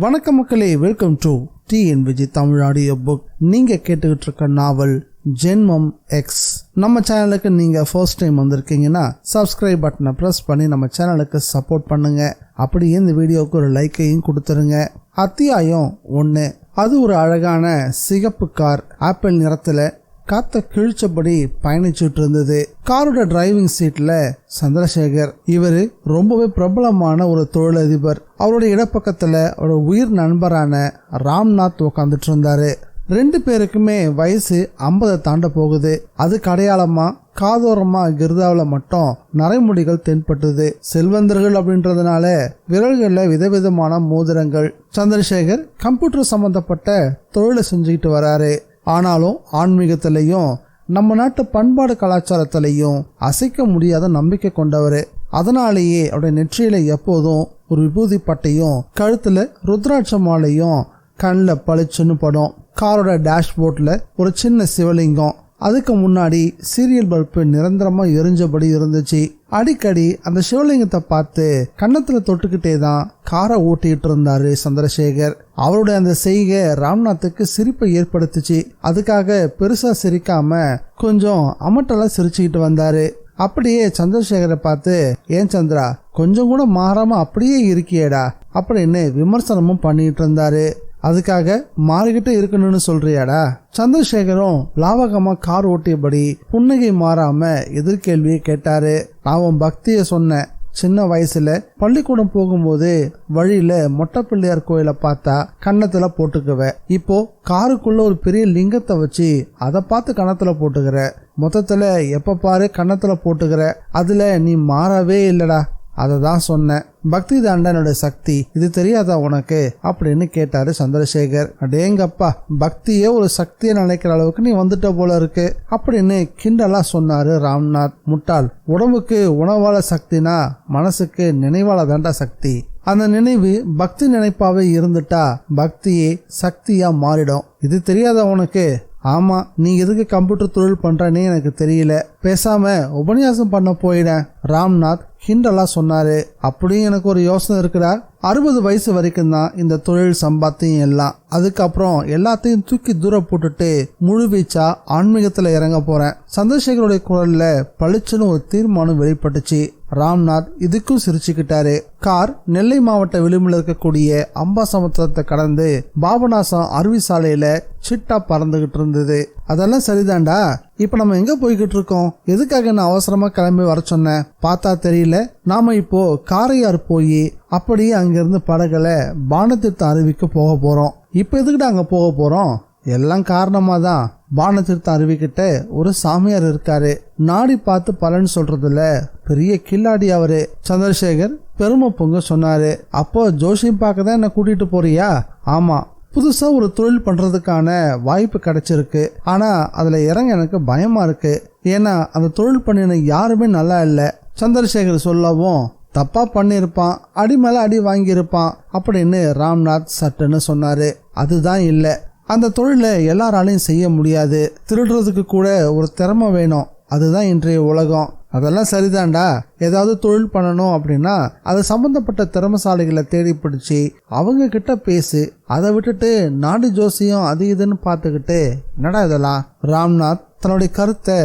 வணக்கம் மக்களே, welcome to TNVG Tamil audio book. நீங்க கேட்டுக்கிட்டு இருக்க நாவல் ஜென்மம் எக்ஸ். நம்ம சேனலுக்கு நீங்க ஃபர்ஸ்ட் டைம் வந்திருக்கீங்கன்னா சப்ஸ்கிரைப் பட்டனை பிரஸ் பண்ணி நம்ம சேனலுக்கு சப்போர்ட் பண்ணுங்க. அப்படியே இந்த வீடியோவுக்கு ஒரு லைக்கையும் கொடுத்துருங்க. அத்தியாயம் 1. அது ஒரு அழகான சிகப்பு கார் ஆப்பிள் நிறத்துல காத்த கிழிச்சபடி பயணிச்சுட்டு இருந்தது. காரோட டிரைவிங் சீட்ல சந்திரசேகர். இவரு ரொம்பவே பிரபலமான ஒரு தொழிலதிபர். அவருடைய இடப்பக்கத்துல ஒரு உயிர் நண்பரான ராம்நாத் உட்காந்துட்டு இருந்தாரு. 2 பேருக்குமே வயசு 50 தாண்ட போகுது. அதுக்கு அடையாளமா காதோரமா கிருதாவில மட்டும் நரைமுடிகள் தென்பட்டது. செல்வந்தர்கள் அப்படின்றதுனால விரல்கள்ல விதவிதமான மோதிரங்கள். சந்திரசேகர் கம்ப்யூட்டர் சம்பந்தப்பட்ட தொழிலை செஞ்சுக்கிட்டு வராரு. ஆனாலும் ஆன்மீகத்திலையும் நம்ம நாட்டு பண்பாடு கலாச்சாரத்திலையும் அசைக்க முடியாத நம்பிக்கை கொண்டவர். அதனாலேயே அவருடைய நெற்றியில எப்போதும் ஒரு விபூதி பட்டையும் கழுத்துல ருத்ராட்ச மாலையும் கண்ணில் பளிச்சுன்னு படும். காரோட டேஷ்போர்ட்ல ஒரு சின்ன சிவலிங்கம், அதுக்கு முன்னாடி சீரியல் பல்பு நிரந்தரமா எரிஞ்சபடி இருந்துச்சு. அடிக்கடி அந்த சிவலிங்கத்தை பார்த்து கன்னத்துல தொட்டுக்கிட்டே தான் காரை ஓட்டிட்டு இருந்தாரு சந்திரசேகர். அவருடைய அந்த செய்கை ராம்நாத்துக்கு சிரிப்பை ஏற்படுத்துச்சு. அதுக்காக பெருசா சிரிக்காம கொஞ்சம் அமட்டலா சிரிச்சுக்கிட்டு வந்தாரு. அப்படியே சந்திரசேகரை பார்த்து, ஏன் சந்திரா, கொஞ்சம் கூட மாறாம அப்படியே இருக்கியேடா அப்படின்னு விமர்சனமும் பண்ணிட்டு இருந்தாரு. அதுக்காக மாறிக்கிட்டே இருக்கணும்னு சொல்றியாடா? சந்திரசேகரும் லாவகமா கார் ஓட்டியபடி புன்னகை மாறாம எதிர்கேள்வியை கேட்டாரு. நான் உன் பக்திய சொன்னேன். சின்ன வயசுல பள்ளிக்கூடம் போகும்போது வழியில மொட்டை பிள்ளையார் கோயிலை பார்த்தா கன்னத்துல போட்டுக்குவ. இப்போ காருக்குள்ள ஒரு பெரிய லிங்கத்தை வச்சு அதை பார்த்து கன்னத்துல போட்டுக்கிற. மொத்தத்துல எப்ப பாரு கன்னத்துல போட்டுக்கிற. அதுல நீ மாறவே இல்லடா. அதை தான் சொன்னேன். பக்தி தாண்டா என்னோட சக்தி, இது தெரியாதா உனக்கு அப்படின்னு கேட்டாரு சந்திரசேகர். அடேங்கப்பா, பக்தியே ஒரு சக்தியை நினைக்கிற அளவுக்கு நீ வந்துட்ட போல இருக்கு அப்படின்னு கிண்டலா சொன்னாரு ராம்நாத். முட்டாள், உடம்புக்கு உணவால சக்தினா மனசுக்கு நினைவால தாண்டா சக்தி. அந்த நினைவு பக்தி நினைப்பாவே இருந்துட்டா பக்தியே சக்தியா மாறிடும். இது தெரியாதா உனக்கு? ஆமா, நீ எதுக்கு கம்ப்யூட்டர் தொழில் பண்றேன்னு எனக்கு தெரியல. பேசாம உபன்யாசம் பண்ண போயிடேன் ராம்நாத் கிண்டலா சொன்னாரு. அப்படியும் எனக்கு ஒரு யோசனை இருக்குடா. 60 வயசு வரைக்கும் தான் இந்த தொழில் சம்பாத்தியம் எல்லாம். அதுக்கப்புறம் எல்லாத்தையும் தூக்கி தூர போட்டுட்டு முழு வீச்சா ஆன்மீகத்துல இறங்க போறேன். சந்திரசேகருடைய குரல்ல பளிச்சுன்னு ஒரு தீர்மானம் வெளிப்பட்டுச்சு. ராம்நாத் இதுக்கும் சிரிச்சுக்கிட்டாரு. கார் நெல்லை மாவட்ட விளிம்புல இருக்கக்கூடிய அம்பாசமுத்திரத்தை கடந்து பாபநாசம் அருவி சாலையில சிட்டா பறந்துகிட்டு இருந்தது. அதெல்லாம் சரிதான்டா. இப்ப நம்ம எங்க போய்கிட்டு இருக்கோம்? எதுக்காக நான் அவசரமா கிளம்பி வர சொன்னேன்? பார்த்தா தெரியல. நாம இப்போ காரையார் போய் அப்படியே அங்கிருந்து படகுல பானத்தீர்த்த அருவிக்கு போக போறோம். இப்ப எதுக்கிட்ட அங்க போக போறோம்? எல்லாம் காரணமா தான். பானத்தீர்த்த அருவிக்கிட்ட ஒரு சாமியார் இருக்காரு. நாடி பார்த்து பலன் சொல்றதுல பெரிய கில்லாடி அவரு. சந்திரசேகர் பெருமை பொங்க சொன்னாரு. அப்போ ஜோசியம் பார்க்க தான் என்ன கூட்டிட்டு போறியா? ஆமா, புதுசா ஒரு தொழில் பண்றதுக்கான வாய்ப்பு கிடைச்சிருக்கு. ஆனா அதுல இறங்க எனக்கு பயமா இருக்கு. ஏன்னா அந்த தொழில் பண்ணின யாருமே நல்லா இல்ல. சந்திரசேகர் சொல்லவும், தப்பா பண்ணிருப்பான், அடி மேல அடி வாங்கியிருப்பான் அப்படின்னு ராம்நாத் சட்டுன்னு சொன்னாரு. அதுதான் இல்ல, அந்த தொழிலை எல்லாராலையும் செய்ய முடியாது. திருடுறதுக்கு கூட ஒரு திறமை வேணும். அதுதான் இன்றைய உலகம். அதெல்லாம் சரிதான்டா. ஏதாவது தொழில் பண்ணணும் அப்படின்னா அது சம்பந்தப்பட்ட திறமைசாலிகளை தேடி பிடிச்சி அவங்க கிட்ட பேசு. அதை விட்டுட்டு நாடு ஜோசியம் அது இதுன்னு பார்த்துக்கிட்டு என்னடா இதெல்லாம்? ராம்நாத் தன்னுடைய கருத்தை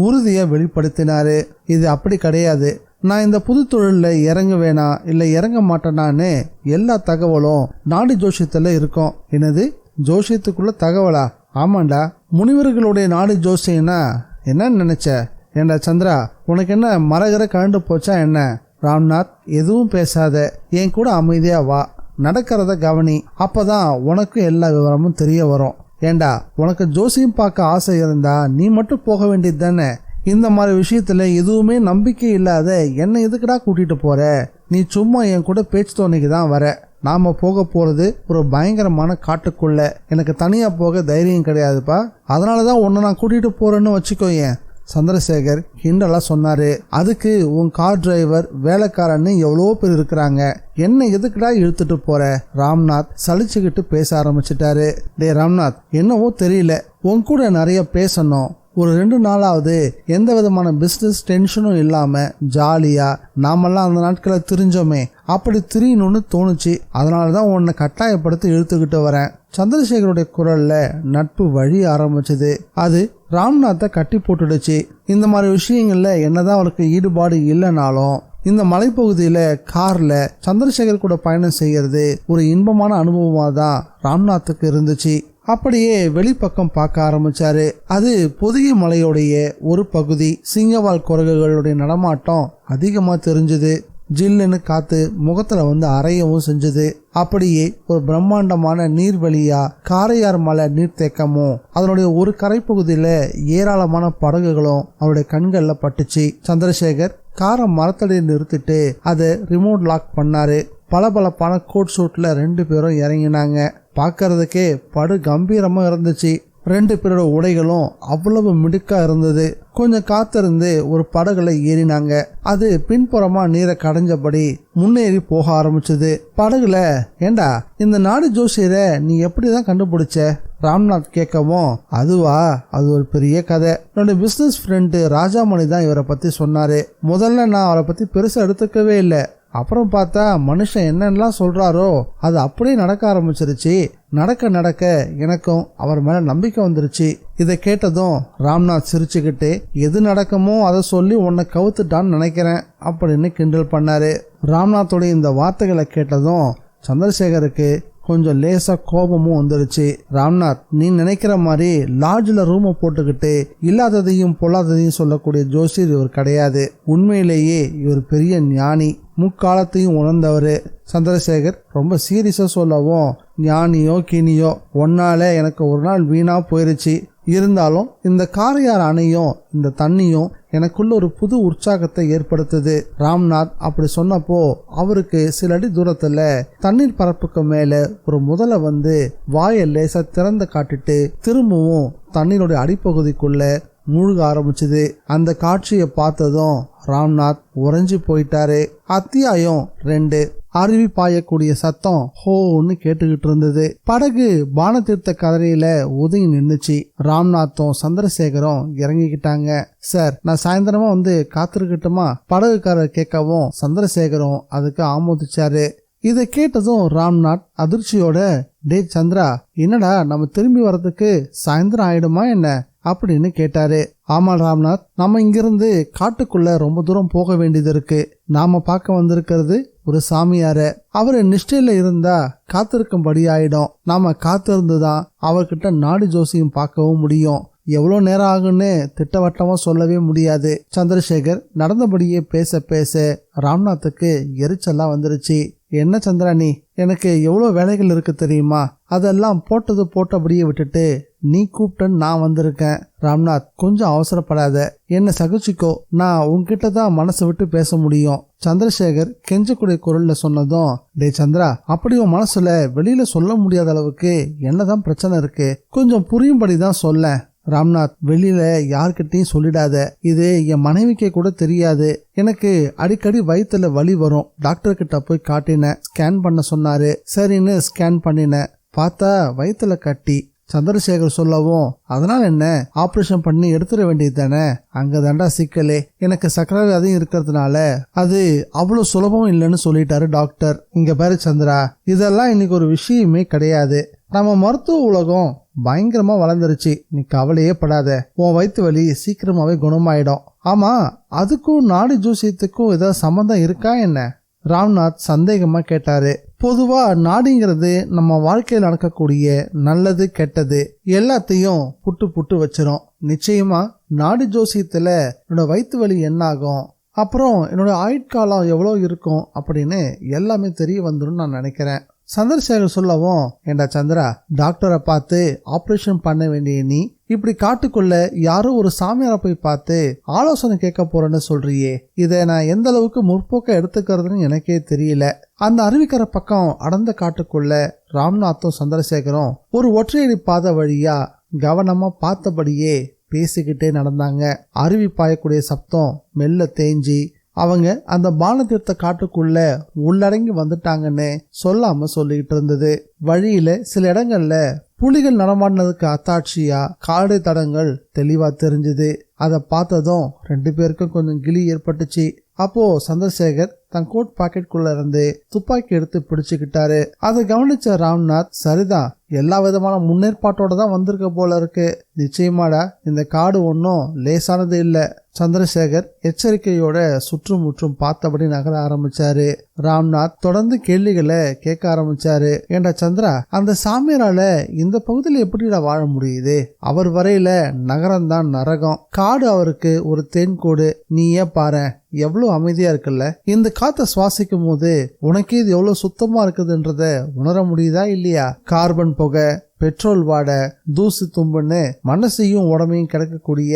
உறுதியா வெளிப்படுத்தினாரு. இது அப்படி கிடையாது. நான் இந்த புது தொழிலில் இறங்க வேணாம் இல்லை இறங்க மாட்டேனான்னு எல்லா தகவலும் நாடு ஜோசியத்துல இருக்கும். என்னது, ஜோசியத்துக்குள்ள தகவலா? ஆமாண்டா, முனிவர்களுடைய நாடு ஜோசியம்னா என்னன்னு நினைச்ச? ஏண்டா சந்திரா, உனக்கு என்ன மரகர கழண்டு போச்சா என்ன? ராம்நாத், எதுவும் பேசாத, என் கூட அமைதியா வா, நடக்கிறத கவனி. அப்பதான் உனக்கும் எல்லா விவரமும் தெரிய வரும். ஏண்டா, உனக்கு ஜோசியம் பார்க்க ஆசை இருந்தா நீ மட்டும் போக வேண்டியது தானே? இந்த மாதிரி விஷயத்துல எதுவுமே நம்பிக்கை இல்லாத என்னை எதுக்குடா கூட்டிட்டு போற? நீ சும்மா என் கூட பேச்சு தோணிக்கு தான் வர. நாம போக போறது ஒரு பயங்கரமான காட்டுக்குள்ள. எனக்கு தனியா போக தைரியம் கிடையாதுப்பா. அதனாலதான் உன்னை நான் கூட்டிட்டு போறேன்னு வச்சுக்கோயேன். சந்திரசேகர் கிண்டலா சொன்னாரு. அதுக்கு உன் கார் டிரைவர் வேலைக்காரன்னு எவ்வளோ பேர் இருக்கிறாங்க, என்ன எதுக்குடா இழுத்துட்டு போற? ராம்நாத் சலிச்சுக்கிட்டு பேச ஆரம்பிச்சிட்டாரு. டே ராம்நாத், என்னவோ தெரியல, உன் கூட நிறைய பேசணும், ஒரு 2 நாளாவது எந்த விதமான பிசினஸ் டென்ஷனும் இல்லாம ஜாலியா நாமெல்லாம் அந்த நாட்களை திரிஞ்சோமே அப்படி திரியணும்னு தோணுச்சு. அதனாலதான் உன்னை கட்டாயப்படுத்தி இழுத்துக்கிட்டு வரேன். சந்திரசேகருடைய குரல்ல நட்பு வழி ஆரம்பிச்சது. அது ராம்நாத்தை கட்டி போட்டுடுச்சு. இந்த மாதிரி விஷயங்கள்ல என்னதான் அவருக்கு ஈடுபாடு இல்லைனாலும் இந்த மலைப்பகுதியில கார்ல சந்திரசேகர் கூட பயணம் செய்யறது ஒரு இன்பமான அனுபவமா தான் ராம்நாத்துக்கு இருந்துச்சு. அப்படியே வெளிப்பக்கம் பார்க்க ஆரம்பிச்சாரு. அது பொதிகை மலையோடைய ஒரு பகுதி. சிங்கவால் குரங்குகளுடைய நடமாட்டம் அதிகமா தெரிஞ்சது. ஜில்லுன்னு காத்து முகத்துல அரையவும் செஞ்சது. அப்படியே ஒரு பிரம்மாண்டமான நீர்வழியா காரையார் மலை நீர்த்தேக்கமும் அதனுடைய ஒரு கரைப்பகுதியில ஏராளமான படகுகளும் அவருடைய கண்கள்ல பட்டுச்சு. சந்திரசேகர் காரை மரத்தடியை நிறுத்திட்டு அதை ரிமோட் லாக் பண்ணாரு. பளபளப்பான கோட் சூட்ல 2 பேரும் இறங்கினாங்க. பார்க்கறதுக்கே படு கம்பீரமா இருந்துச்சு. 2 பேரோட உடைகளும் அவ்வளவு மிடுக்கா இருந்தது. கொஞ்சம் காத்திருந்து ஒரு படகுல ஏறினாங்க. அது பின்புறமா நீரை கடைஞ்சபடி முன்னேறி போக ஆரம்பிச்சது. படகுல ஏண்டா இந்த நாடு ஜோசியரை நீ எப்படிதான் கண்டுபிடிச்ச? ராம்நாத் கேட்கவும், அதுவா, அது ஒரு பெரிய கதை. என்னோட பிசினஸ் ஃப்ரெண்டு ராஜாமணி தான் இவரை பத்தி சொன்னாரு. முதல்ல நான் அவரை பத்தி பெருசா எடுத்துக்கவே இல்லை. அப்புறம் பார்த்தா மனுஷன் என்னென்னலாம் சொல்றாரோ அது அப்படியே நடக்க ஆரம்பிச்சிருச்சு. நடக்க நடக்க எனக்கும் அவர் மேல நம்பிக்கை வந்துருச்சு. இதை கேட்டதும் ராம்நாத் சிரிச்சுக்கிட்டு, எது நடக்குமோ அதை சொல்லி உன்னை கவுத்துட்டான்னு நினைக்கிறேன் அப்படின்னு கிண்டல் பண்ணாரு. ராம்நாத்தோடைய இந்த வார்த்தைகளை கேட்டதும் சந்திரசேகருக்கு கொஞ்சம் லேசா கோபமும் வந்துருச்சு. ராம்நாத், நீ நினைக்கிற மாதிரி லாட்ஜில் ரூமை போட்டுக்கிட்டு இல்லாததையும் பொல்லாததையும் சொல்லக்கூடிய ஜோசியர் இவர் கிடையாது. உண்மையிலேயே இவர் பெரிய ஞானி, முக்காலத்தையும் உணர்ந்தவர். சந்திரசேகர் ரொம்ப சீரியஸா சொல்லவும், ஞானியோ கினியோ ஒன்னால எனக்கு ஒரு நாள் வீணா போயிருச்சு. இருந்தாலும் இந்த காரையார் அணையும் இந்த தண்ணியும் எனக்குள்ள ஒரு புது உற்சாகத்தை ஏற்படுத்துது. ராம்நாத் அப்படி சொன்னப்போ அவருக்கு சில அடி தூரத்துல தண்ணீர் பரப்புக்கு மேல ஒரு முதலை வாயை லேசா திறந்து காட்டிட்டு திரும்பவும் தண்ணீருடைய அடிப்பகுதிக்குள்ள மூழ்க ஆரம்பிச்சுது. அந்த காட்சியை பார்த்ததும் ராம்நாத் உறைஞ்சு போயிட்டாரு. அத்தியாயம் 2. அருவி பாயக்கூடிய சத்தம் ஹோன்னு கேட்டுக்கிட்டு இருந்தது. படகு பானதீர்த்த கதறையில ஒதுங்கி நின்னுச்சு. ராம்நாத்தும் சந்திரசேகரும் இறங்கிக்கிட்டாங்க. சார், நான் சாயந்தரமா காத்திருக்கட்டுமா? படகுக்காரர் கேட்கவும் சந்திரசேகரும் அதுக்கு ஆமோதிச்சாரு. இதை கேட்டதும் ராம்நாத் அதிர்ச்சியோட, டே சந்திரா, என்னடா நம்ம திரும்பி வர்றதுக்கு சாயந்தரம் ஆயிடுமா என்ன அப்படின்னு கேட்டாரு. ஆமா ராம்நாத், நம்ம இங்கிருந்து காட்டுக்குள்ள ரொம்ப தூரம் போக வேண்டியது இருக்கு. நாம பார்க்க வந்திருக்கிறது ஒரு சாமியார. அவரு நிஷ்டையில இருந்தா காத்திருக்கும்படி ஆயிடும். நாம காத்திருந்துதான் அவர்கிட்ட நாடு ஜோசியம் பார்க்கவும் முடியும். எவ்வளவு நேரம் ஆகுன்னு திட்டவட்டமா சொல்லவே முடியாது. சந்திரசேகர் நடந்தபடியே பேச பேச ராம்நாத்துக்கு எரிச்சலா வந்துருச்சு. என்ன சந்திரா, நீ எனக்கு எவ்வளவு வேலைகள் இருக்கு தெரியுமா? அதெல்லாம் போட்டது போட்டபடியே விட்டுட்டு நீ கூப்பிட்டன்னு நான் வந்திருக்கேன். ராம்நாத், கொஞ்சம் அவசரப்படாத, என்ன சகிச்சுக்கோ. நான் உன்கிட்ட தான் மனசை விட்டு பேச முடியும். சந்திரசேகர் கெஞ்சக்கூடிய குரல்ல சொன்னதும், டே சந்திரா, அப்படி உன் மனசுல வெளியில சொல்ல முடியாத அளவுக்கு என்னதான் பிரச்சனை இருக்கு? கொஞ்சம் புரியும்படி தான் சொல்ல. ராம்நாத், வெளியில யார்கிட்டையும் சொல்லிடாத. இது என் மனைவிக்கு கூட தெரியாது. எனக்கு அடிக்கடி வயிற்றுல வலி வரும். டாக்டர் கிட்ட போய் காட்டினேன். ஸ்கேன் பண்ண சொன்னாரு. சரின்னு ஸ்கேன் பண்ணினேன். பார்த்தா வயிற்றுல கட்டி. சந்திரசேகர் சொல்லவும், அதனால என்ன, ஆபரேஷன் பண்ணி எடுத்துட வேண்டியது தானே? அங்கதாண்டா சிக்கலே. எனக்கு சக்கரை வியாதியும் இருக்கிறதுனால அது அவ்வளவு சுலபம் இல்லைன்னு சொல்லிட்டாரு டாக்டர். இங்க பாரு சந்திரா, இதெல்லாம் இன்னைக்கு ஒரு விஷயமே கிடையாது. நம்ம மருத்துவ உலகம் பயங்கரமா வளர்ந்துருச்சு. நீ கவலையே படாத. உன் வயிற்று வலி சீக்கிரமாவே குணமாயிடும். ஆமா, அதுக்கும் நாடி ஜோசியத்துக்கும் ஏதாவது சம்பந்தம் இருக்கா என்ன? ராம்நாத் சந்தேகமா கேட்டாரு. பொதுவா நாடிங்கிறது நம்ம வாழ்க்கையில் நடக்கக்கூடிய நல்லது கெட்டது எல்லாத்தையும் புட்டு புட்டு வச்சிரும். நிச்சயமா நாடி ஜோசியத்துல என்னோட வயிற்று வலி என்னாகும், அப்புறம் என்னோட ஆயுட்காலம் எவ்வளவு இருக்கும் அப்படின்னு எல்லாமே தெரிய வந்துடும் நான் நினைக்கிறேன். சந்திரசேகர் சொல்லவும், ஏண்டா சந்திரா, டாக்டரை பார்த்து ஆபரேஷன் பண்ண வேண்டிய நீ இப்படி காட்டுக்குள்ள யாரோ ஒரு சாமியாரை போய் பார்த்து ஆலோசனை கேட்க போறேன்னு சொல்றியே, இதை நான் எந்த அளவுக்கு முற்போக்க எடுத்துக்கிறதுன்னு எனக்கே தெரியல. அந்த அருவிக்கரை பக்கம் அடர்ந்த காட்டுக்குள்ள ராம்நாத்தும் சந்திரசேகரும் ஒரு ஒற்றையடி பாதை வழியா கவனமா பார்த்தபடியே பேசிக்கிட்டே நடந்தாங்க. அருவி பாயக்கூடிய சப்தம் மெல்ல தேஞ்சி அவங்க அந்த பானதீர்த்த காட்டுக்குள்ள உள்ளடங்கி வந்துட்டாங்கன்னு சொல்லாம சொல்லிட்டு இருந்தது. வழியில சில இடங்கள்ல புலிகள் நடமாடினதுக்கு அத்தாட்சியா காடை தடங்கள் தெளிவா தெரிஞ்சுது. அதை பார்த்ததும் 2 பேருக்கும் கொஞ்சம் கிளி ஏற்பட்டுச்சு. அப்போ சந்திரசேகர் தன் கோட் பாக்கெட்குள்ள இருந்து துப்பாக்கி எடுத்து பிடிச்சுக்கிட்டாரு. அதை கவனிச்ச ராம்நாத், சரிதான், எல்லா விதமான முன்னேற்பாட்டோட தான் வந்திருக்க போல இருக்கு. நிச்சயமாடா இந்த காடு ஒன்னும் லேசானது இல்ல. சந்திரசேகர் எச்சரிக்கையோட சுற்றுமுற்றும் பார்த்தபடி நகர ஆரம்பிச்சாரு. ராம்நாத் தொடர்ந்து கேள்விகளை கேட்க ஆரம்பிச்சாரு. ஏண்டா சந்திரா, அந்த சாமியாரால இந்த பகுதியில எப்படிடா வாழ முடியுது? அவர் வரையில நகரம்தான் நரகம். காடு அவருக்கு ஒரு தேன்கூடு. நீயே பாரு, எவ்வளவு அமைதியா இருக்குல்ல. இந்த காத்த சுவாசிக்கும் போது உனக்கே இது எவ்வளவு சுத்தமா இருக்குதுன்றத உணர முடியுதா இல்லையா? கார்பன் புகை, பெட்ரோல் வாடை, தூசு தும்புன்னு மனசையும் உடம்பையும் கிடைக்கக்கூடிய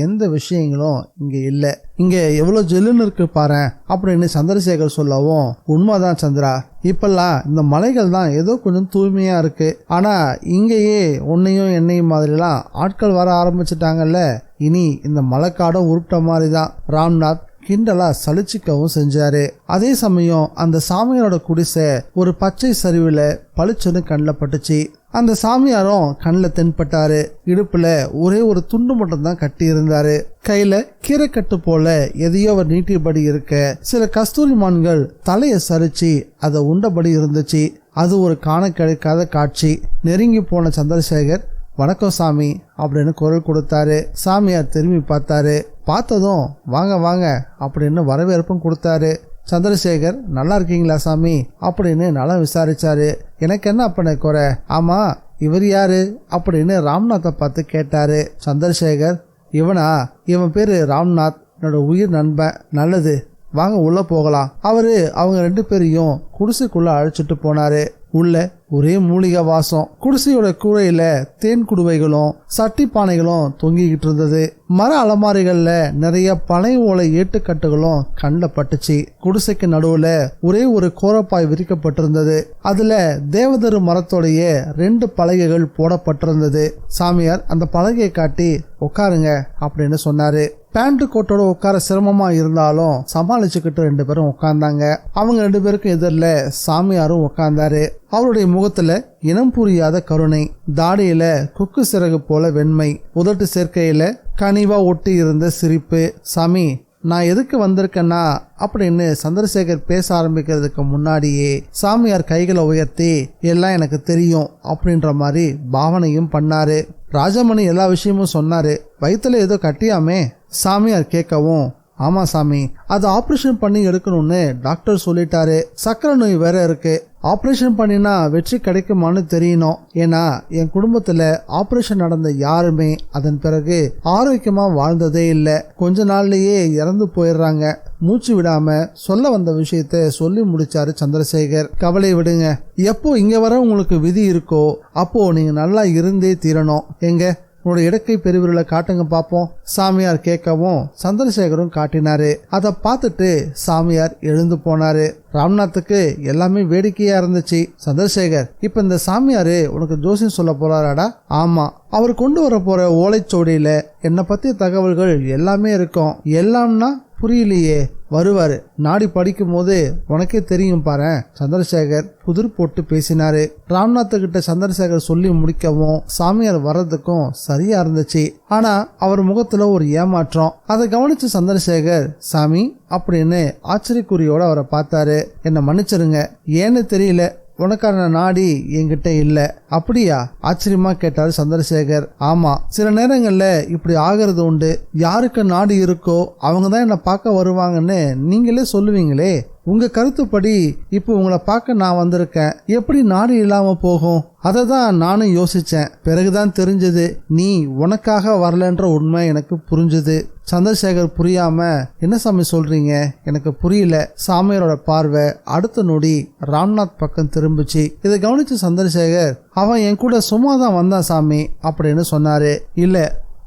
எந்த விஷயங்களும் இங்க இல்ல. இங்க எவ்வளவு ஜெல்லுன்னு இருக்கு பாரு அப்படின்னு சந்திரசேகர் சொல்லவும், உண்மைதான் சந்திரா, இப்பெல்லாம் இந்த மலைகள் தான் ஏதோ கொஞ்சம் தூய்மையா இருக்கு. ஆனா இங்கேயே உன்னையும் என்னையும் மாதிரிலாம் ஆட்கள் வர ஆரம்பிச்சுட்டாங்கல்ல. இனி இந்த மலைக்காடும் உருப்பிட்ட மாதிரிதான். ராம்நாத் கிண்டலா சலிச்சுக்கவும் செஞ்சாரு. அதே சமயம் அந்த சாமியாரோட குடிசை ஒரு பச்சை சரிவுல பளிச்சுன்னு கண்ணில் பட்டுச்சு. அந்த சாமியாரும் கண்ணில் தென்பட்டாரு. இடுப்புல ஒரே ஒரு துண்டு மட்டும் தான் கட்டி இருந்தாரு. கையில கீரைக்கட்டு போல எதையோ அவர் நீட்டியபடி இருக்க, சில கஸ்தூரி மான்கள் தலையை சரிச்சு அதை உண்டபடி இருந்துச்சு. அது ஒரு காண கிடைக்காத காட்சி. நெருங்கி போன சந்திரசேகர், வணக்கம் சாமி அப்படின்னு குரல் கொடுத்தாரு. சாமியார் திரும்பி பார்த்தாரு. பார்த்ததும் வாங்க வாங்க அப்படின்னு வரவேற்பும் கொடுத்தாரு. சந்திரசேகர், நல்லா இருக்கீங்களா சாமி அப்படின்னு நலம் விசாரிச்சாரு. எனக்கு என்ன அப்பனை குறை? ஆமா, இவர் யாரு அப்படின்னு ராம்நாத்தை பார்த்து கேட்டாரு. சந்திரசேகர், இவனா? இவன் பேரு ராம்நாத், என்னோட உயிர் நண்பன். நல்லது, வாங்க உள்ள போகலாம். அவரு அவங்க 2 பேரையும் குடிசைக்குள்ள அழைச்சிட்டு போனாரு. உள்ள ஒரே மூலிகை வாசம். குடிசையோட கூரையில தேன் குடுவைகளும் சட்டி பானைகளும் தொங்கிக்கிட்டு இருந்தது. மர அலமாரிகள்ல நிறைய பனை ஓலை ஏட்டுக்கட்டுகளும் கண்ணில் பட்டுச்சு. குடிசைக்கு நடுவுல ஒரே ஒரு கோரப்பாய் விரிக்கப்பட்டிருந்தது. அதுல தேவதரு மரத்தோடைய 2 பலகைகள் போடப்பட்டிருந்தது. சாமியார் அந்த பலகையை காட்டி, உட்காருங்க அப்படின்னு சொன்னாரு. பேண்ட் கோட்டோட உட்கார சிரமமா இருந்தாலும் சமாளிச்சுக்கிட்டு 2 பேரும் உட்கார்ந்தாங்க. அவங்க 2 பேருக்கும் எதிரில சாமியாரும் உட்கார்ந்தாரு. அவருடைய முகத்துல இனம் புரியாத கருணை, தாடியில கொக்கு சிறகு போல வெண்மை, உதட்டு சேர்க்கையில கனிவா ஒட்டி இருந்த சிரிப்பு. சாமி, நான் எதுக்கு வந்திருக்கேன்னா அப்படின்னு சந்திரசேகர் பேச ஆரம்பிக்கிறதுக்கு முன்னாடியே சாமியார் கைகளை உயர்த்தி, எல்லாம் எனக்கு தெரியும் அப்படின்ற மாதிரி பாவனையும் பண்ணாரு. ராஜமணி எல்லா விஷயமும் சொன்னாரு. வயிற்றுல ஏதோ கட்டியாமே? சாமியார் கேட்கவும், ஆமா சாமி, அது ஆப்ரேஷன் பண்ணி எடுக்கணும்னு டாக்டர் சொல்லிட்டாரு. சக்கரை நோய் வேற இருக்கு. ஆப்ரேஷன் பண்ணினா வெற்றி கிடைக்குமான்னு தெரியணும். ஏன்னா என் குடும்பத்துல ஆப்ரேஷன் நடந்த யாருமே அதன் பிறகு ஆரோக்கியமா வாழ்ந்ததே இல்லை. கொஞ்ச நாள்லயே இறந்து போயிடுறாங்க. மூச்சு விடாம சொல்ல வந்த விஷயத்த சொல்லி முடிச்சாரு சந்திரசேகர். கவலை விடுங்க, எப்போ இங்க வர உங்களுக்கு விதி இருக்கோ அப்போ நீங்க நல்லா இருந்தே தீரணும். எங்க உன்னோட இடக்கை பெருவிரலை காட்டுங்க பாப்போம். சாமியார் கேட்கவும் சந்திரசேகரும் காட்டினாரு. அதை பார்த்துட்டு சாமியார் எழுந்து போனாரு. ராம்நாத்துக்கு எல்லாமே வேடிக்கையா இருந்துச்சு. சந்திரசேகர், இப்ப இந்த சாமியாரு உனக்கு ஜோசியம் சொல்ல போறாராடா? ஆமா, அவர் கொண்டு வர போற ஓலைச்சோடியில என்னை பத்திய தகவல்கள் எல்லாமே இருக்கும். எல்லாம்னா புரியலையே. வருவாரு, நாடி படிக்கும் போது உனக்கே தெரியும் பாரு. சந்திரசேகர் புதிர் போட்டு பேசினாரு. ராம்நாத் கிட்ட சந்திரசேகர் சொல்லி முடிக்கவும் சாமியார் வர்றதுக்கும் சரியா இருந்துச்சு. ஆனா அவர் முகத்துல ஒரு ஏமாற்றம். அதை கவனிச்சு சந்திரசேகர், சாமி அப்படின்னு ஆச்சரியக்குறியோட அவரை பார்த்தாரு. என்னை மன்னிச்சிருங்க, ஏன்னு தெரியல, உனக்கான நாடி என்கிட்ட இல்ல. அப்படியா? ஆச்சரியமா கேட்டாரு சந்திரசேகர். ஆமா, சில நேரங்கள்ல இப்படி ஆகிறது உண்டு. யாருக்கு நாடி இருக்கோ அவங்க தான் என்ன பார்க்க வருவாங்கன்னு நீங்களே சொல்லுவீங்களே. உங்க கருத்துப்படி இப்போ உங்களை பார்க்க நான் வந்திருக்கேன். எப்படி நாடு இல்லாம போகும்? அதை தான் நானும் யோசிச்சேன். பிறகுதான் தெரிஞ்சது நீ உனக்காக வரலன்ற உண்மை எனக்கு புரிஞ்சுது. சந்திரசேகர் புரியாம, என்ன சாமி சொல்றீங்க, எனக்கு புரியல. சாமியாரோட பார்வை அடுத்த நொடி ராம்நாத் பக்கம் திரும்பிச்சு. இதை கவனிச்சு சந்திரசேகர், அவன் என் கூட சும்மா தான் வந்தான் சாமி அப்படின்னு சொன்னாரு. இல்ல,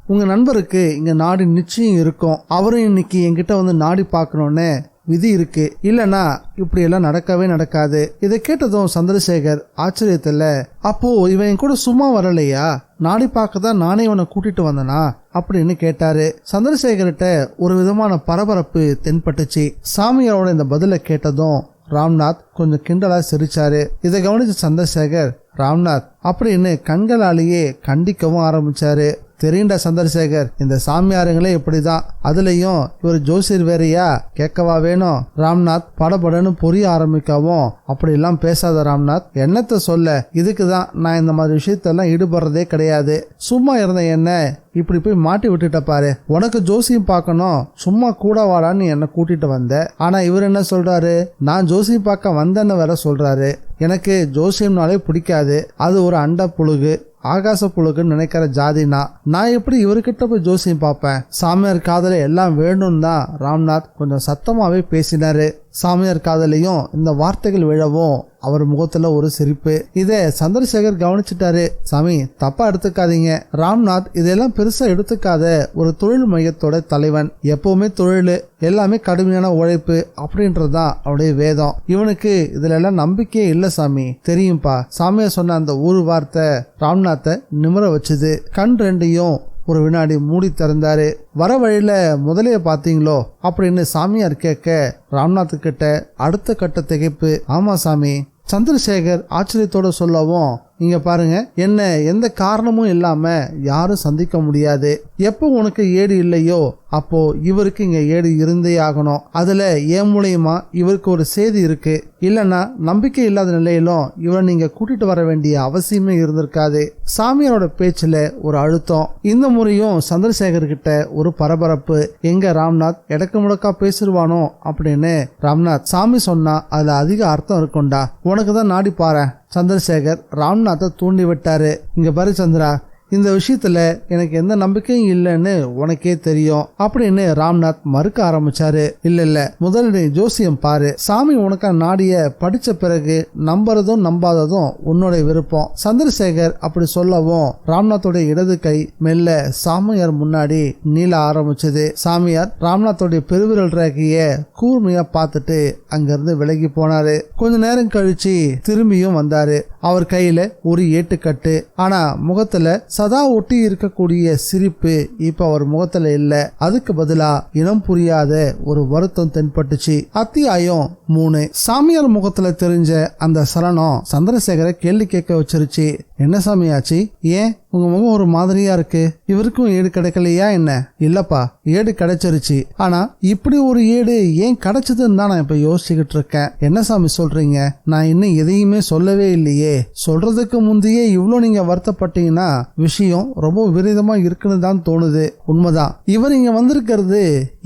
உங்க நண்பருக்கு இங்க நாடி நிச்சயம் இருக்கும். அவரும் இன்னைக்கு என்கிட்ட வந்து நாடி பார்க்கணும்னு விதி இருக்கு. இல்லனா இப்படி எல்லாம் நடக்கவே நடக்காது. இதை கேட்டதும் சந்திரசேகர் ஆச்சரியத்துல, அப்போ இவன் என் கூட சும்மா வரலையா? நாடி பார்க்க தான் நானே இவனை கூட்டிட்டு வந்தனா அப்படின்னு கேட்டாரு. சந்திரசேகர்கிட்ட ஒரு விதமான பரபரப்பு தென்பட்டுச்சு. சாமியாரோட இந்த பதில கேட்டதும் ராம்நாத் கொஞ்சம் கிண்டலா சிரிச்சாரு. இதை கவனிச்ச சந்திரசேகர், ராம்நாத் அப்படின்னு கண்களாலேயே கண்டிக்கவும் ஆரம்பிச்சாரு. தெரியுண்டா சந்திரசேகர், இந்த சாமியாருங்களே இப்படிதான், அதுலயும் இவர் ஜோசியர் வேறையா, கேட்கவா வேணும்? ராம்நாத் படபடன்னு புரிய ஆரம்பிக்கவும், அப்படிலாம் பேசாத ராம்நாத், என்னத்த சொல்ல, இதுக்குதான் நான் இந்த மாதிரி விஷயத்தெல்லாம் ஈடுபடுறதே கிடையாது. சும்மா இருந்த என்ன இப்படி போய் மாட்டி விட்டுட்ட பாரு. உனக்கு ஜோசியம் பார்க்கணும், சும்மா கூட வாடான்னு என்ன கூட்டிட்டு வந்த. ஆனா இவர் என்ன சொல்றாரு, நான் ஜோசியம் பார்க்க வந்தேன்னு வேற சொல்றாரு. எனக்கு ஜோசியம்னாலே பிடிக்காது, அது ஒரு அண்ட புழுகு, ஆகாச புழுக்குன்னு நினைக்கிற ஜாதினா நான் எப்படி இவர்கிட்ட போய் ஜோசியம் பார்ப்பேன்? சாமியார் காதல எல்லாம் வேணும்னு தான் ராம்நாத் கொஞ்சம் சத்தமாவே பேசினாரு. சாமியார் காதலையும் இந்த வார்த்தைகள் விழவும் அவர் முகத்துல ஒரு சிரிப்பு. இதை சந்திரசேகர் கவனிச்சுட்டாரு. சாமி, தப்பா எடுத்துக்காதீங்க. ராம்நாத் இதெல்லாம் பெருசா எடுத்துக்காத ஒரு தொழில் மையத்தோட தலைவன். எப்பவுமே தொழில், எல்லாமே கடுமையான உழைப்பு அப்படின்றதுதான் அவருடைய வேதம். இவனுக்கு இதுல எல்லாம் நம்பிக்கையே இல்ல சாமி. தெரியும்பா. சாமியார் சொன்ன அந்த ஒரு வார்த்தை ராம்நாத்தை நிமிர வச்சுது. கண் ரெண்டையும் ஒரு வினாடி மூடி திறந்தாரு. வர வழியில முதலைய பாத்தீங்களோ அப்படின்னு சாமியார் கேட்க ராம்நாத் கிட்ட அடுத்த கட்ட திகைப்பு. ஆமா சாமி. சந்திரசேகர் ஆச்சரியத்தோட சொல்லவும், இங்க பாருங்க, என்ன எந்த காரணமும் இல்லாம யாரும் சந்திக்க முடியாது. எப்போ உனக்கு ஏடு இல்லையோ அப்போ இவருக்கு இங்க ஏடு இருந்தே ஆகணும். அதுல ஏன் மூலியமா இவருக்கு ஒரு செய்தி இருக்கு. இல்லைன்னா நம்பிக்கை இல்லாத நிலையிலும் இவரை நீங்க கூட்டிட்டு வர வேண்டிய அவசியமே இருந்திருக்காது. சாமியாரோட பேச்சுல ஒரு அழுத்தம். இந்த முறையும் சந்திரசேகர் கிட்ட ஒரு பரபரப்பு. எங்க ராம்நாத் எடக்கு முடக்கா பேசிடுவானோ அப்படின்னு. ராம்நாத், சாமி சொன்னா அதுல அதிக அர்த்தம் இருக்கும்டா, உனக்கு தான் நாடி பாரு. சந்திரசேகர் ராம்நாத்தை தூண்டி விட்டாரு. இங்க பாரு சந்திரா, இந்த விஷயத்துல எனக்கு எந்த நம்பிக்கையும் இல்லைன்னு உனக்கே தெரியும் அப்படின்னு ராம்நாத் மறுக்க ஆரம்பிச்சாரு. இல்ல, முதல்ல நீ ஜோசியம் பாரு. சாமி உனக்கா நாடிய படிச்ச பிறகு நம்புறதும் நம்பாததும் உன்னோட விருப்பம். சந்திரசேகர் அப்படி சொல்லவும் ராம்நாத்தோட இடது கை மெல்ல சாமியார் முன்னாடி நீள ஆரம்பிச்சது. சாமியார் ராம்நாத்தோடைய பெருவிரல் ரேகைய கூர்மையா பார்த்துட்டு அங்கிருந்து விலகி போனாரு. கொஞ்ச நேரம் கழிச்சு திரும்பியும் வந்தாரு. அவர் கையில ஒரு ஏட்டுக்கட்டு. ஆனா முகத்துல சதா ஒட்டி இருக்கக்கூடிய சிரிப்பு இப்ப அவர் முகத்துல இல்ல. அதுக்கு பதிலா இனம் புரியாத ஒரு வருத்தம் தென்பட்டுச்சு. அத்தியாயம் 3. சாமியார் முகத்துல தெரிஞ்ச அந்த சலனம் சந்திரசேகரை கேள்வி கேட்க வச்சிருச்சு. என்ன சாமியாச்சு, ஏன் உங்க முகம் ஒரு மாதிரியா இருக்கு? இவருக்கும் ஏடு கிடைக்கலையா என்ன? இல்லப்பா, ஏடு கிடைச்சிருச்சு. ஆனா இப்படி ஒரு ஏடு ஏன் கிடைச்சதுன்னு தான் நான் இப்ப யோசிச்சுக்கிட்டு இருக்கேன். என்ன சாமி சொல்றீங்க? நான் இன்னும் எதையுமே சொல்லவே இல்லையே. சொல்றதுக்கு முந்தையே இவ்வளவு நீங்க வருத்தப்பட்டீங்கன்னா விஷயம் ரொம்ப விபரீதமா இருக்குன்னு தான் தோணுது. உண்மைதான். இவர் இங்க வந்திருக்கிறது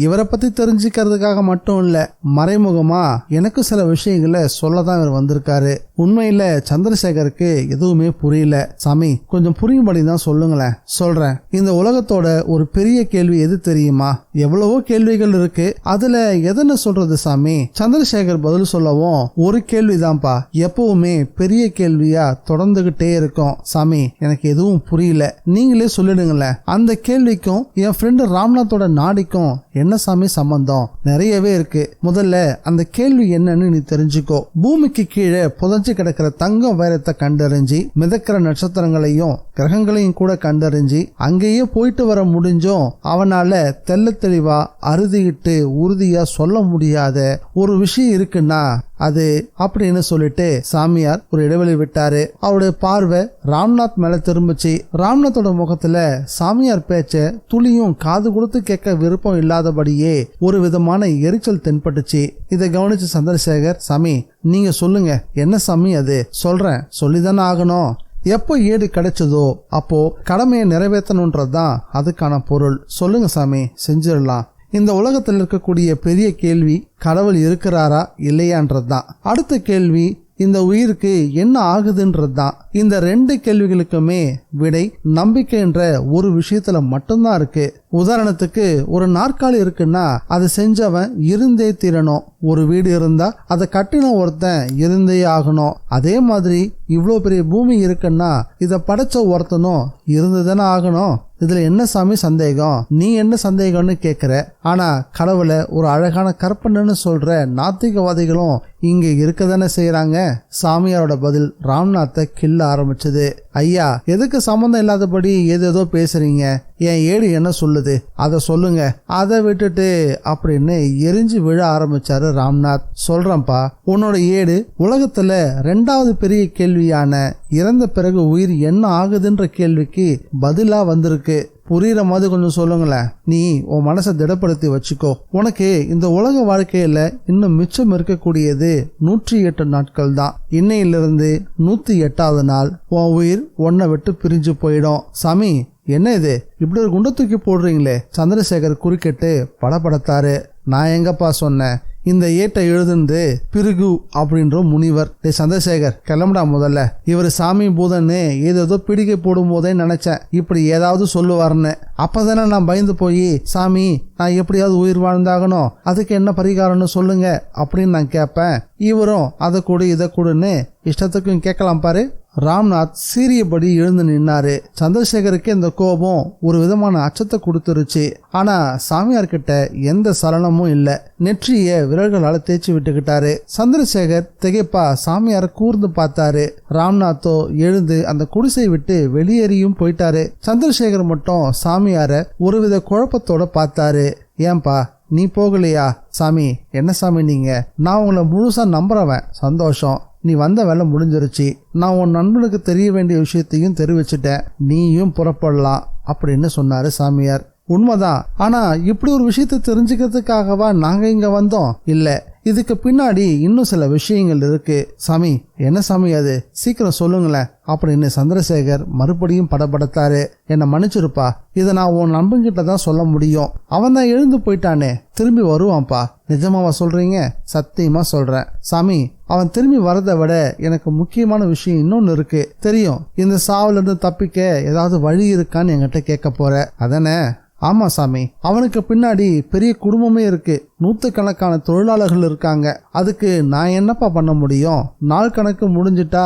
இவரை பத்தி தெரிஞ்சுக்கிறதுக்காக மட்டும் இல்ல, மறைமுகமா எனக்கு சில விஷயங்களை சொல்லதான் இவர் வந்திருக்காரு. உண்மையில சந்திரசேகருக்கு எதுவுமே புரியல. சாமி, கொஞ்சம் புரியும்படி தான் சொல்லுங்களேன். சொல்றேன். இந்த உலகத்தோட ஒரு பெரிய கேள்வி எது தெரியுமா? எவ்வளவோ கேள்விகள் இருக்கு, அதுல எதன சொல்றது சாமி? சந்திரசேகர் பதில் சொல்லவும், ஒரு கேள்விதான்ப்பா, எப்பவுமே பெரிய கேள்வியா தொடர்ந்துகிட்டே இருக்கும். சாமி, எனக்கு எதுவும் புரியல, நீங்களே சொல்லிடுங்களேன். அந்த கேள்விக்கும் என் ஃப்ரெண்டு ராம்நாத்தோட நாடிக்கும் என்ன சாமி சம்பந்தம்? நிறையவே இருக்கு. முதல்ல அந்த கேள்வி என்னன்னு நீ தெரிஞ்சுக்கோ. பூமிக்கு கீழே புதைஞ்சு கிடக்கிற தங்கம் வைரத்தை கண்டறிஞ்சு மிதக்கிற நட்சத்திரங்களையும் கிரகங்களையும் கூட கண்டறிஞ்சு அங்கேயே போயிட்டு வர முடிஞ்சும் அவனால தெல்ல தெளிவா அறுதிட்டு உறுதியா சொல்ல முடியாத ஒரு விஷயம் இருக்குன்னா அது அப்படின்னு சொல்லிட்டு சாமியார் ஒரு இடைவெளி விட்டாரு. அவருடைய பார்வை ராம்நாத் மேல திரும்பிச்சு. ராம்நாத்தோட முகத்துல சாமியார் பேச்ச துளியும் காது கொடுத்து கேட்க விருப்பம் இல்லாதபடியே ஒரு விதமான எரிச்சல் தென்பட்டுச்சு. இதை கவனிச்சு சந்திரசேகர், சாமி நீங்க சொல்லுங்க, என்ன சாமி அது? சொல்றேன், சொல்லிதானே ஆகணும். எப்போ ஏடு கிடைச்சதோ அப்போ கடமையை நிறைவேற்றணுன்றதுதான் அதுக்கான பொருள். சொல்லுங்க சாமி, செஞ்சிடலாம். இந்த உலகத்தில் இருக்கக்கூடிய பெரிய கேள்வி கடவுள் இருக்கிறாரா இல்லையான்றதுதான். அடுத்த கேள்வி இந்த உயிருக்கு என்ன ஆகுதுன்றதுதான். இந்த 2 கேள்விகளுக்குமே விடை நம்பிக்கைன்ற ஒரு விஷயத்துல மட்டும்தான் இருக்கு. உதாரணத்துக்கு ஒரு நாற்காலி இருக்குன்னா அதை செஞ்சவன் இருந்தே தீரணும். ஒரு வீடு இருந்தா அதை கட்டின ஒருத்தன் இருந்தே ஆகணும். அதே மாதிரி இவ்வளோ பெரிய பூமி இருக்குன்னா இதை படைச்ச ஒருத்தனும் இருந்துதானே ஆகணும். இதுல என்ன சாமி சந்தேகம்? நீ என்ன சந்தேகம்னு கேக்குற. ஆனா கடவுளை ஒரு அழகான கற்பனைன்னு சொல்ற நாத்திகவாதிகளும் இங்க இருக்கதானே செய்யறாங்க. சாமியாரோட பதில் ராம்நாத்தை கிள்ள ஆரம்பிச்சது. ஐயா, எதுக்கு சம்பந்தம் இல்லாதபடி ஏதேதோ பேசுறீங்க? என் ஏடு என்ன சொல்லுது அதை சொல்லுங்க. அதை விட்டுட்டு அப்படின்னு எரிஞ்சு விழ ஆரம்பிச்சாரு ராம்நாத். சொல்றேன்ப்பா, உன்னோட ஏடு உலகத்துல 2வது பெரிய கேள்வியான இறந்த பிறகு உயிர் என்ன ஆகுதுன்ற கேள்விக்கு பதிலா வந்திருக்கு. புரியுற மாதிரி கொஞ்சம் சொல்லுங்களேன். நீ உன் மனசை திடப்படுத்தி வச்சுக்கோ. உனக்கு இந்த உலக வாழ்க்கையில இன்னும் மிச்சம் இருக்கக்கூடியது 108 நாட்கள் தான். இன்னையிலிருந்து 108வது நாள் உன் உயிர் உன்னை விட்டு பிரிஞ்சு போயிடும். சாமி, என்ன இது இப்படி ஒரு குண்டை தூக்கி போடுறீங்களே? சந்திரசேகர் குறுக்கிட்டு படப்படத்தாரு. நான் எங்கப்பா சொன்னேன், இந்த ஏட்டை எழுதுந்து பிருகு அப்படின்ற முனிவர். சந்திரசேகர் கிளம்புடா முதல்ல. இவர் சாமி பூதன்னு ஏதோ பிடிக்கை போடும் போதே நினைச்சேன் இப்படி ஏதாவது சொல்லுவார்னு. அப்பதானே நான் பயந்து போய், சாமி நான் எப்படியாவது உயிர் வாழ்ந்தாகணும், அதுக்கு என்ன பரிகாரம்னு சொல்லுங்க அப்படின்னு நான் கேட்பேன். இவரும் அதை கொடு இதை கொடுன்னு இஷ்டத்துக்கும் கேட்கலாம் பாரு. ராம்நாத் சீரியபடி எழுந்து நின்னாரு. சந்திரசேகருக்கு இந்த கோபம் ஒரு விதமான அச்சத்தை கொடுத்துருச்சு. ஆனா சாமியார்கிட்ட எந்த சலனமும் இல்ல. நெற்றிய விரல்களால தேய்ச்சி விட்டுக்கிட்டாரு. சந்திரசேகர் திகைப்பா சாமியார கூர்ந்து பார்த்தாரு. ராம்நாத்தோ எழுந்து அந்த குடிசை விட்டு வெளியேறியும் போயிட்டாரு. சந்திரசேகர் மட்டும் சாமியார ஒருவித குழப்பத்தோட பார்த்தாரு. ஏன்பா நீ போகலையா? சாமி, என்ன சாமி நீங்க? நான் உங்களை முழுசா நம்புறவன். சந்தோஷம், நீ வந்த வேலை முடிஞ்சிருச்சு. நான் உன் நண்பனுக்கு தெரிய வேண்டிய விஷயத்தையும் தெரிவிச்சுட்டேன். நீயும் புறப்படலாம் அப்படின்னு சொன்னாரு சாமியார். உண்மைதான். ஆனா இப்படி ஒரு விஷயத்தை தெரிஞ்சுக்கிறதுக்காகவா நாங்க இங்க வந்தோம்? இல்ல, இதுக்கு பின்னாடி இன்னும் சில விஷயங்கள் இருக்கு. சாமி, என்ன சாமி அது? சீக்கிரம் சொல்லுங்களேன் அப்படின்னு சந்திரசேகர் மறுபடியும் படபடத்தாரு. என்னை மன்னிச்சிருப்பா, இதை நான் உன் நண்பன்கிட்ட தான் சொல்ல முடியும். அவன் தான் எழுந்து போயிட்டானே, திரும்பி வருவான்ப்பா. நிஜமாவா சொல்றீங்க? சத்தியமா சொல்றேன் சாமி. அவன் திரும்பி வரதை விட எனக்கு முக்கியமான விஷயம் இன்னொன்னு இருக்கு. தெரியும், இந்த சாவுல இருந்து தப்பிக்க ஏதாவது வழி இருக்கான்னு என்கிட்ட கேட்க போற அதானே? ஆமா சாமி, அவனுக்கு பின்னாடி பெரிய குடும்பமே இருக்கு. 100கணக்கான தொழிலாளர்கள் இருக்காங்க. அதுக்கு நான் என்னப்பா பண்ண முடியும்? நாள் கணக்கு முடிஞ்சிட்டா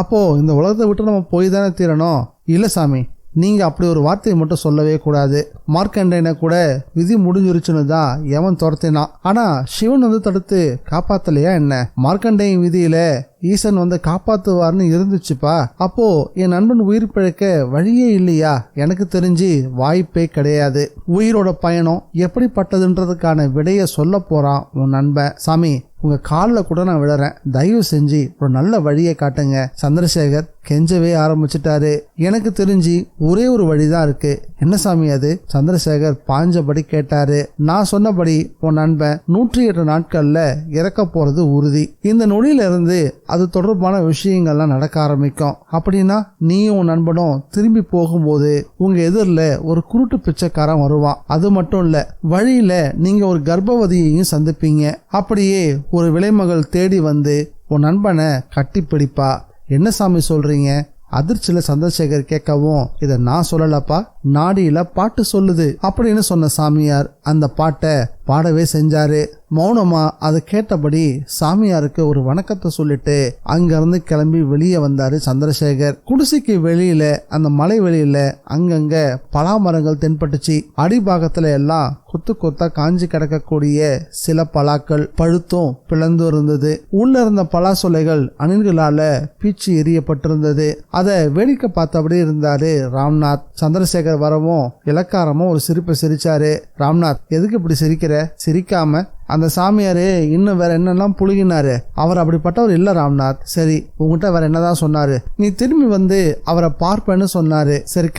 அப்போ இந்த உலகத்தை விட்டு நம்ம போய் தானே தீரணும். இல்ல சாமி, நீங்க அப்படி ஒரு வார்த்தையை மட்டும் சொல்லவே கூடாது. மார்க்கண்டேயனை கூட விதி முடிஞ்சிருச்சுன்னு தான் எவன் துரத்தினான். ஆனா சிவன் வந்து தடுத்து காப்பாத்தலையா என்ன? மார்க்கண்டேயன் விதியில ஈசன் வந்து காப்பாத்துவார்னு இருந்துச்சுப்பா. அப்போ என் நண்பன் உயிர் பிழைக்க வழியே இல்லையா? எனக்கு தெரிஞ்சு வாய்ப்பே கிடையாது. உயிரோட பயணம் எப்படிப்பட்டதுன்றதுக்கான விடைய சொல்ல போறான் உன் நண்பன். சாமி, உங்க காலில் கூட நான் விடுறேன், தயவு செஞ்சு ஒரு நல்ல வழியை காட்டுங்க. சந்திரசேகர் கெஞ்சவே ஆரம்பிச்சிட்டாரு. எனக்கு தெரிஞ்சு ஒரே ஒரு வழிதான் இருக்கு. என்ன சாமி அது? சந்திரசேகர் பாஞ்சபடி கேட்டாரு. நான் சொன்னபடி உன் நண்பன் 108 நாட்கள்ல இறக்க போறது உறுதி. இந்த நொடியில இருந்து அது தொடர்பான விஷயங்கள்லாம் நடக்க ஆரம்பிக்கும். அப்படின்னா நீயும் உன் நண்பனும் திரும்பி போகும்போது உங்க எதிரில் ஒரு குருட்டு பிச்சைக்காரன் வருவான். அது மட்டும் இல்ல, வழியில நீங்க ஒரு கர்ப்பவதியையும் சந்திப்பீங்க. அப்படியே ஒரு விலைமகள் தேடி வந்து உன் நண்பனை கட்டி பிடிப்பா. என்ன சாமி சொல்றீங்க? அதிர்ச்சியில சந்திரசேகர் கேட்கவும், இதை நான் சொல்லலப்பா, நாடியில பாட்டு சொல்லுது அப்படின்னு சொன்ன சாமியார் அந்த பாட்டை பாடவே செஞ்சாரு. மௌனமா அதை கேட்டபடி சாமியாருக்கு ஒரு வணக்கத்தை சொல்லிட்டு அங்கிருந்து கிளம்பி வெளியே வந்தாரு சந்திரசேகர். குடிசைக்கு வெளியில அந்த மலை வெளியில அங்கங்க பலாமரங்கள் தென்பட்டுச்சு. அடிபாகத்துல எல்லாம் கொத்து கொத்தா காஞ்சி கிடக்கக்கூடிய சில பலாக்கள் பழுத்தும் பிளந்து இருந்தது. உள்ள இருந்த பலாசொலைகள் அணில்களால பீச்சு எரியப்பட்டிருந்தது. அதை வேடிக்கை பார்த்தபடி இருந்தாரு ராம்நாத். சந்திரசேகர் வரவும் இலக்காரமும் ஒரு சிரிப்பை சிரிச்சாரு. ராம்நாத், எதுக்கு இப்படி சிரிக்கிற? சிரிக்காம அந்த சாமியாரு இன்னும் வேற என்னெல்லாம் புழுகினாரு. அவர் அப்படிப்பட்டவர் இல்ல ராம்நாத். சரி, உங்ககிட்ட வேற என்னதான் சொன்னாரு? நீ திரும்பி வந்து அவரை பார்ப்பேன்னு சொன்னாரு. சரி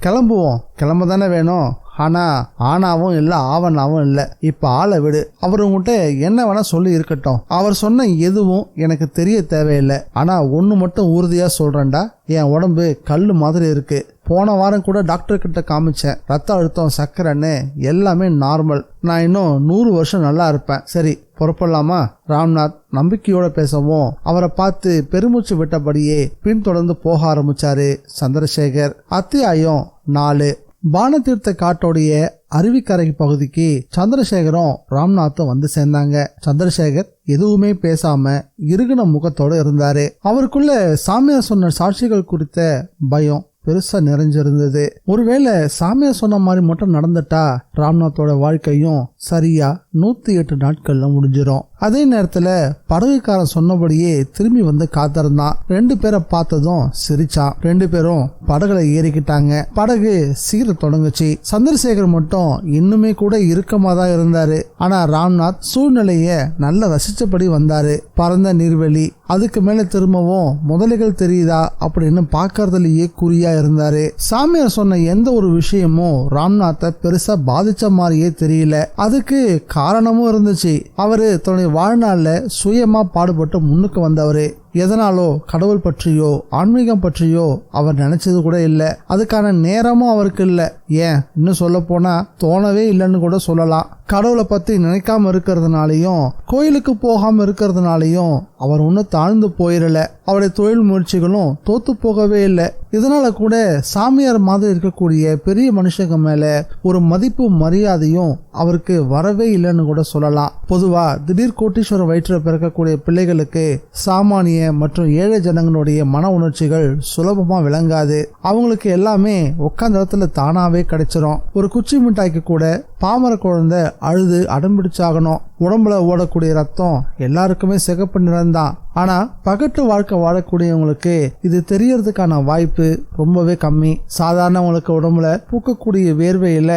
கிளம்புவோம். கிளம்ப தானே வேணும். ஆனா ஆனாவும் இல்ல ஆவனாவும் இல்ல. இப்ப ஆளை விடு. அவர் உங்ககிட்ட என்ன வேணா சொல்லி இருக்கட்டும். அவர் சொன்ன எதுவும் எனக்கு தெரிய தேவையில்லை. ஆனா ஒண்ணு மட்டும் உறுதியா சொல்றேன்டா, என் உடம்பு கல்லு மாதிரி இருக்கு. போன வாரம் கூட டாக்டர் கிட்ட காமிச்சேன். ரத்த அழுத்தம், சர்க்கரைன்னு எல்லாமே நார்மல். நான் இன்னும் 100 வருஷம் நல்லா இருப்பேன். சரி, புறப்படலாமா? ராம்நாத் நம்பிக்கையோட பேசவும் அவரை பார்த்து பெருமூச்சு விட்டபடியே பின்தொடர்ந்து போக ஆரம்பிச்சாரு சந்திரசேகர். அத்தியாயம் 4. பானதீர்த்த காட்டோடைய அருவிக்கரை பகுதிக்கு சந்திரசேகரும் ராம்நாத்தும் வந்து சேர்ந்தாங்க. சந்திரசேகர் எதுவுமே பேசாம இறுகின முகத்தோட இருந்தாரு. அவருக்குள்ள சாமியார் சொன்ன சாட்சிகள் குறித்த பயம் பெருசா நிறைஞ்சிருந்தது. ஒருவேளை சாமியார் சொன்ன மாதிரி மட்டும் நடந்துட்டா ராம்நாத்தோட வாழ்க்கையும் சரியா 108 நாட்கள்ல முடிஞ்சிடும். அதே நேரத்துல படகுக்காரன் சொன்னபடியே திரும்பி வந்து காத்திருந்தான். 2 பேரை பார்த்ததும் சிரிச்சான். 2 பேரும் படகுல ஏறிக்கிட்டாங்க. படகு சீர தொடங்குச்சு. சந்திரசேகர் மட்டும் இன்னுமே கூட இறுக்கமா தான் இருந்தாரு. ஆனா ராம்நாத் சூழ்நிலைய நல்லா ரசிச்சபடி வந்தாரு. பரந்த நீர்வெளி, அதுக்கு மேல திரும்பவும் முதலைகள் தெரியுதா அப்படின்னு பாக்கறதுலயே குறியா இருந்தாரு. சாமியார் சொன்ன எந்த ஒரு விஷயமும் ராம்நாத்தை பெருசா பாதிச்ச மாதிரியே தெரியல. அதுக்கு காரணமும் இருந்துச்சு. அவரு தன்னுடைய வாழ்நாள்ல சுயமா பாடுபட்டு முன்னுக்கு வந்தவரு. எதனாலோ கடவுள் பற்றியோ ஆன்மீகம் பற்றியோ அவர் நினைச்சது கூட இல்லை. அதுக்கான நேரமும் அவருக்கு இல்லை. ஏன் இன்னும் சொல்ல போனா தோணவே இல்லைன்னு கூட சொல்லலாம். கடவுளை பத்தி நினைக்காம இருக்கிறதுனாலையும் கோயிலுக்கு போகாம இருக்கிறதுனாலையும் அவர் ஒன்னும் தாழ்ந்து போயிடல. அவருடைய தொழில் முயற்சிகளும் தோத்து போகவே இல்லை. இதனால கூட சாமியார் மாதிரி இருக்கக்கூடிய பெரிய மனுஷங்க மேல ஒரு மதிப்பு மரியாதையும் அவருக்கு வரவே இல்லைன்னு கூட சொல்லலாம். பொதுவா திடீர் கோட்டீஸ்வரம் வயிற்றில் பிறக்கக்கூடிய பிள்ளைகளுக்கு சாமானிய மற்றும் ஏழை ஜனங்களுடைய மன உணர்ச்சிகள் சுலபமா விளங்காது. அவங்களுக்கு எல்லாமே உட்கார்ந்த இடத்துல தானாவே கிடைச்சிரும். ஒரு குச்சி மிட்டாய்க்கு கூட பாமர குழந்தை அழுது அடம்பிடிச்சாகணும். உடம்புல ஓடக்கூடிய ரத்தம் எல்லாருக்குமே சிகப்பு நிறம்தான். ஆனா பகட்டு வாழ்க்கை வாழக்கூடியவங்களுக்கு இது தெரியறதுக்கான வாய்ப்பு ரொம்பவே கம்மி. சாதாரணவங்களுக்கு உடம்புல பூக்கக்கூடிய வேர்வையில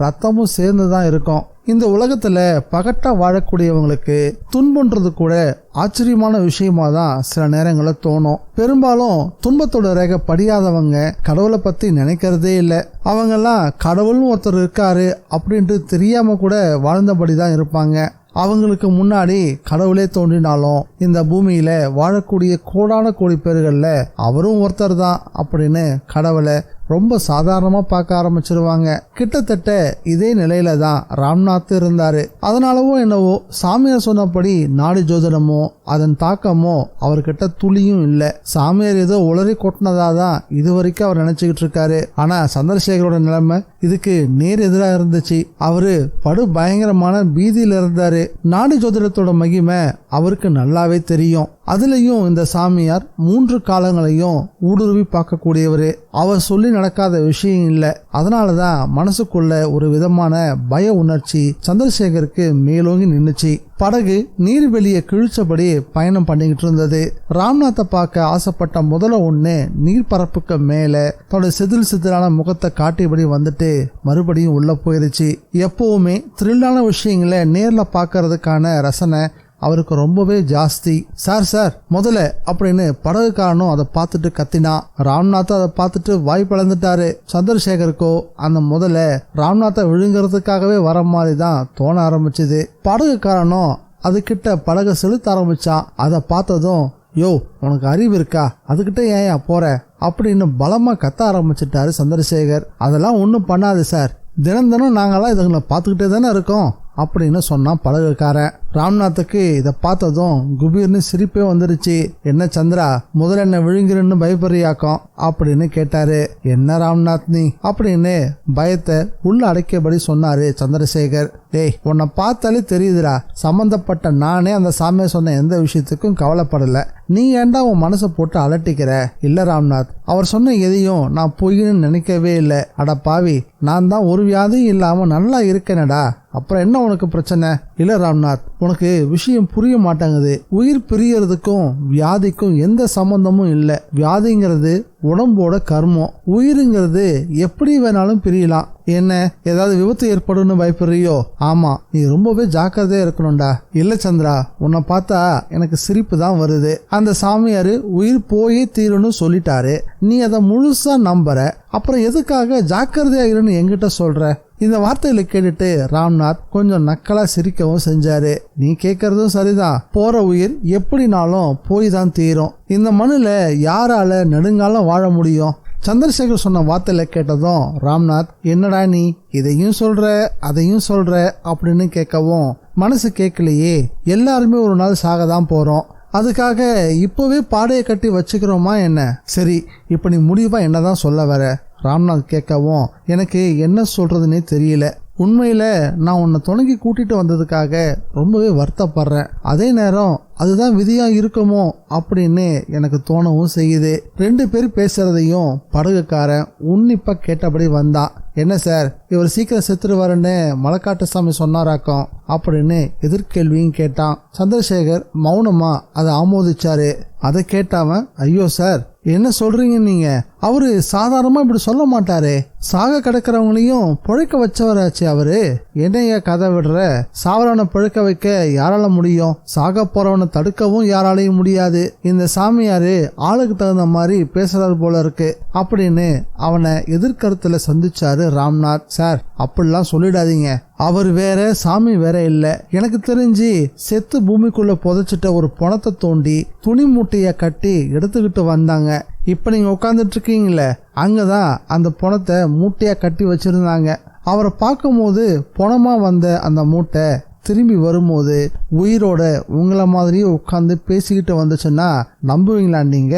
ரத்தமும் சேர்ந்துதான் இருக்கும். இந்த உலகத்துல பகட்டா வாழக்கூடியவங்களுக்கு துன்பன்றது கூட ஆச்சரியமான விஷயமா தான் சில நேரங்கள தோணும். பெரும்பாலும் துன்பத்தோட ரேகை படியாதவங்க கடவுளை பத்தி நினைக்கிறதே இல்லை. அவங்கெல்லாம் கடவுள்னு ஒருத்தர் இருக்காரு அப்படின்ட்டு தெரியாம கூட வாழ்ந்தபடிதான் இருப்பாங்க. அவங்களுக்கு முன்னாடி கடவுளே தோன்றினாலும் இந்த பூமியில வாழக்கூடிய கோடான கோடி பேர்கள்ல அவரும் ஒருத்தர் தான் அப்படின்னு கடவுளை ரொம்ப சாதாரணமா பார்க்க ஆரம்பிச்சிருவாங்க. கிட்டத்தட்ட இதே நிலையில தான் ராம்நாத் இருந்தாரு. அதனாலவோ என்னவோ சாமியார் சொன்னபடி நாடி ஜோதிடமோ அதன் தாக்கமோ அவர்கிட்ட துளியும் இல்லை. சாமியார் ஏதோ உளறி கொட்டினதாதான் இது வரைக்கும் அவர் நினைச்சுக்கிட்டு இருக்காரு. ஆனா சந்திரசேகரோட நிலைமை இதுக்கு நேர் எதிராக இருந்துச்சு. அவரு படு பயங்கரமான பீதியில இருந்தாரு. நாடி ஜோதிடத்தோட மகிமை அவருக்கு நல்லாவே தெரியும். அதுலயும் இந்த சாமியார் 3 காலங்களையும் ஊடுருவி பார்க்கக்கூடியவரு. அவர் சொல்லி நடக்காத விஷயம் இல்லை. அதனாலதான் மனசுக்குள்ள ஒரு விதமான பய உணர்ச்சி சந்திரசேகருக்கு மேலோங்கி நின்னுச்சு. படகு நீர்வெளியை கிழிச்சபடி பயணம் பண்ணிக்கிட்டு இருந்தது. ராம்நாத்தை பார்க்க ஆசைப்பட்ட முதல்ல ஒண்ணு நீர்பரப்புக்கு மேல தன்னோட சிதிலான முகத்தை காட்டியபடி வந்துட்டு மறுபடியும் உள்ள போயிருச்சு. எப்பவுமே த்ரில்லான விஷயங்களை நேர்ல பார்க்கறதுக்கான ரசனை அவருக்கு ரொம்பவே ஜாஸ்தி. சார் முதல்ல அப்படின்னு படகுக்காரனும் அதை பார்த்துட்டு கத்தினா. ராம்நாத் அதை பார்த்துட்டு வாய் பிளந்துட்டாரு. சந்திரசேகருக்கோ அந்த முதல்ல ராம்நாத்தை விழுங்குறதுக்காகவே வர மாதிரி தான் தோண ஆரம்பிச்சுது. படகுக்காரனும் அதுகிட்ட படகை செலுத்த ஆரம்பிச்சான். அதை பார்த்ததும் யோ உனக்கு அறிவு இருக்கா, அதுகிட்ட ஏன் போற அப்படின்னு பலமா கத்த ஆரம்பிச்சிட்டாரு சந்திரசேகர். அதெல்லாம் ஒன்றும் பண்ணாது சார், தினம் நாங்களாம் இதுங்களை பார்த்துக்கிட்டே தானே இருக்கோம் அப்படின்னு சொன்னான் படகுக்காரன். ராம்நாத்துக்கு இதை பார்த்ததும் குபீர்னு சிரிப்பே வந்துருச்சு. என்ன சந்திரா முதல்ல என்ன விழுங்குறன்னு பயப்படுறியாக்கும் அப்படின்னு கேட்டாரு. என்ன ராம்நாத் நீ அப்படின்னு பயத்தை உள்ள அடைக்கபடி சொன்னாரு சந்திரசேகர். டேய் உன்னை பார்த்தாலே தெரியுதுடா, சம்பந்தப்பட்ட நானே அந்த சாமியார் சொன்ன எந்த விஷயத்துக்கும் கவலைப்படல. நீ ஏன்டா உன் மனசை போட்டு அலட்டிக்கிற? இல்ல ராம்நாத், அவர் சொன்ன எதையும் நான் பொய்ன்னு நினைக்கவே இல்லை. அட பாவி, நான் தான் ஒரு வியாதியும் இல்லாம நல்லா இருக்கேனடா, அப்புறம் என்ன உனக்கு பிரச்சனை? இல்ல ராம்நாத், உனக்கு விஷயம் புரிய மாட்டேங்குது. உயிர் பிரியறதுக்கும் வியாதிக்கும் எந்த சம்பந்தமும் இல்லை. வியாதிங்கிறது உடம்போட கர்மம், உயிருங்கிறது எப்படி வேணாலும் பிரியலாம். என்ன ஏதாவது விபத்து ஏற்படும்னு பயப்படுறியோ? ஆமா, நீ ரொம்பவே ஜாக்கிரதையா இருக்கணும்டா. இல்ல சந்திரா, உன்னை பார்த்தா எனக்கு சிரிப்பு தான் வருது. அந்த சாமியாரு உயிர் போயே தீருன்னு சொல்லிட்டாரு, நீ அதை முழுசா நம்புற, அப்புறம் எதுக்காக ஜாக்கிரதையா இருன்னு என்கிட்ட சொல்ற? இந்த வார்த்தைகளை கேட்டுட்டு ராம்நாத் கொஞ்சம் நக்கலா சிரிக்கவும் செஞ்சாரு. நீ கேட்கறதும் சரிதான், போற உயிர் எப்படினாலும் போய் தான் தீரும். இந்த மண்ணுல யாரால நெடுங்காலம் வாழ முடியும்? சந்திரசேகர் சொன்ன வார்த்தையில கேட்டதும் ராம்நாத், என்னடா நீ இதையும் சொல்ற அதையும் சொல்ற அப்படின்னு கேட்கவும், மனசு கேட்கலையே, எல்லாருமே ஒரு நாள் சாகதான் போறோம், அதுக்காக இப்பவே பாடையை கட்டி வச்சுக்கிறோமா என்ன? சரி, இப்ப நீ முடிவா என்னதான் சொல்ல வர? ராம்நாத் கேட்கவும், எனக்கு என்ன சொல்றதுன்னே தெரியல. உண்மையில நான் உன்னை துணைக்கு கூட்டிட்டு வந்ததுக்காக ரொம்பவே வருத்தப்படுறேன். அதே நேரம் அதுதான் விதியா இருக்குமோ அப்படின்னு எனக்கு தோணவும் செய்யுது. 2 பேர் பேசுறதையும் படகுக்காரன் உன்னிப்பா கேட்டபடி வந்தான். என்ன சார், இவர் சீக்கிரம் செத்துருவாருன்னு மலைக்காட்டு சாமி சொன்னாராக்கும் அப்படின்னு எதிர்கேள்வியும் கேட்டான். சந்திரசேகர் மௌனமா அதை ஆமோதிச்சாரு. அதை கேட்டாவன், ஐயோ சார், என்ன சொல்றீங்க நீங்க? அவரு சாதாரணமா இப்படி சொல்ல மாட்டாரே, சாக கிடக்கிறவங்களையும் பிழைக்க வச்சவராச்சு அவரு. என்னைய கதை விடுற, சாவரவனை பிழைக்க வைக்க யாரால முடியும், சாக போறவனை தடுக்கவும் யாராலையும் முடியாது. இந்த சாமியாரு ஆளுக்கு தகுந்த மாதிரி பேசுறாரு போல இருக்கு அப்படின்னு அவனை எதிர்கருத்துல சந்திச்சாரு ராம்நாத். சார், அப்படிலாம் சொல்லிடாதீங்க, அவர் வேற சாமி வேற இல்ல. எனக்கு தெரிஞ்சு செத்து பூமிக்குள்ள புதைச்சிட்ட ஒரு பணத்தை தோண்டி துணி மூட்டைய கட்டி எடுத்துக்கிட்டு வந்தாங்க. இப்ப நீங்க உட்காந்துட்டு இருக்கீங்களே, அங்கதான் அந்த பணத்தை மூட்டையா கட்டி வச்சிருந்தாங்க. அவரை பார்க்கும்போது பணமா வந்த அந்த மூட்டை திரும்பி வரும்போது உயிரோட உங்களை மாதிரியே உட்காந்து பேசிக்கிட்டு வந்துச்சுன்னா நம்புவீங்களா நீங்க?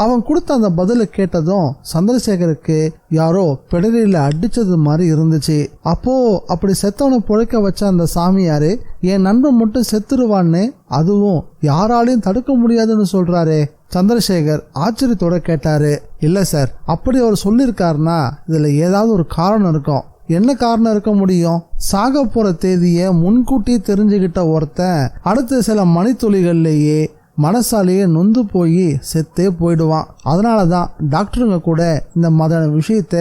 அவன் கொடுத்த அந்த பதில கேட்டதும் சந்திரசேகருக்கு யாரோ பெடலில அடிச்சது மாதிரி இருந்துச்சு. அப்போ அப்படி செத்தவனை பொழைக்க வச்ச அந்த சாமியாரு என் நண்பன் மட்டும் செத்துருவான்னு, அதுவும் யாராலையும் தடுக்க முடியாதுன்னு சொல்றாரே. சந்திரசேகர் ஆச்சரியத்தோட கேட்டாரு. இல்ல சார், அப்படி அவர் சொல்லியிருக்காருன்னா இதுல ஏதாவது ஒரு காரணம் இருக்கும். என்ன காரணம் இருக்க முடியும்? சாக போற தேதிய முன்கூட்டி தெரிஞ்சுக்கிட்ட ஒருத்தன் அடுத்த சில மணித்துளிகள்லயே மனசாலேயே நொந்து போய் செத்தே போயிடுவான். அதனாலதான் டாக்டருங்க கூட இந்த மாதிரியான விஷயத்த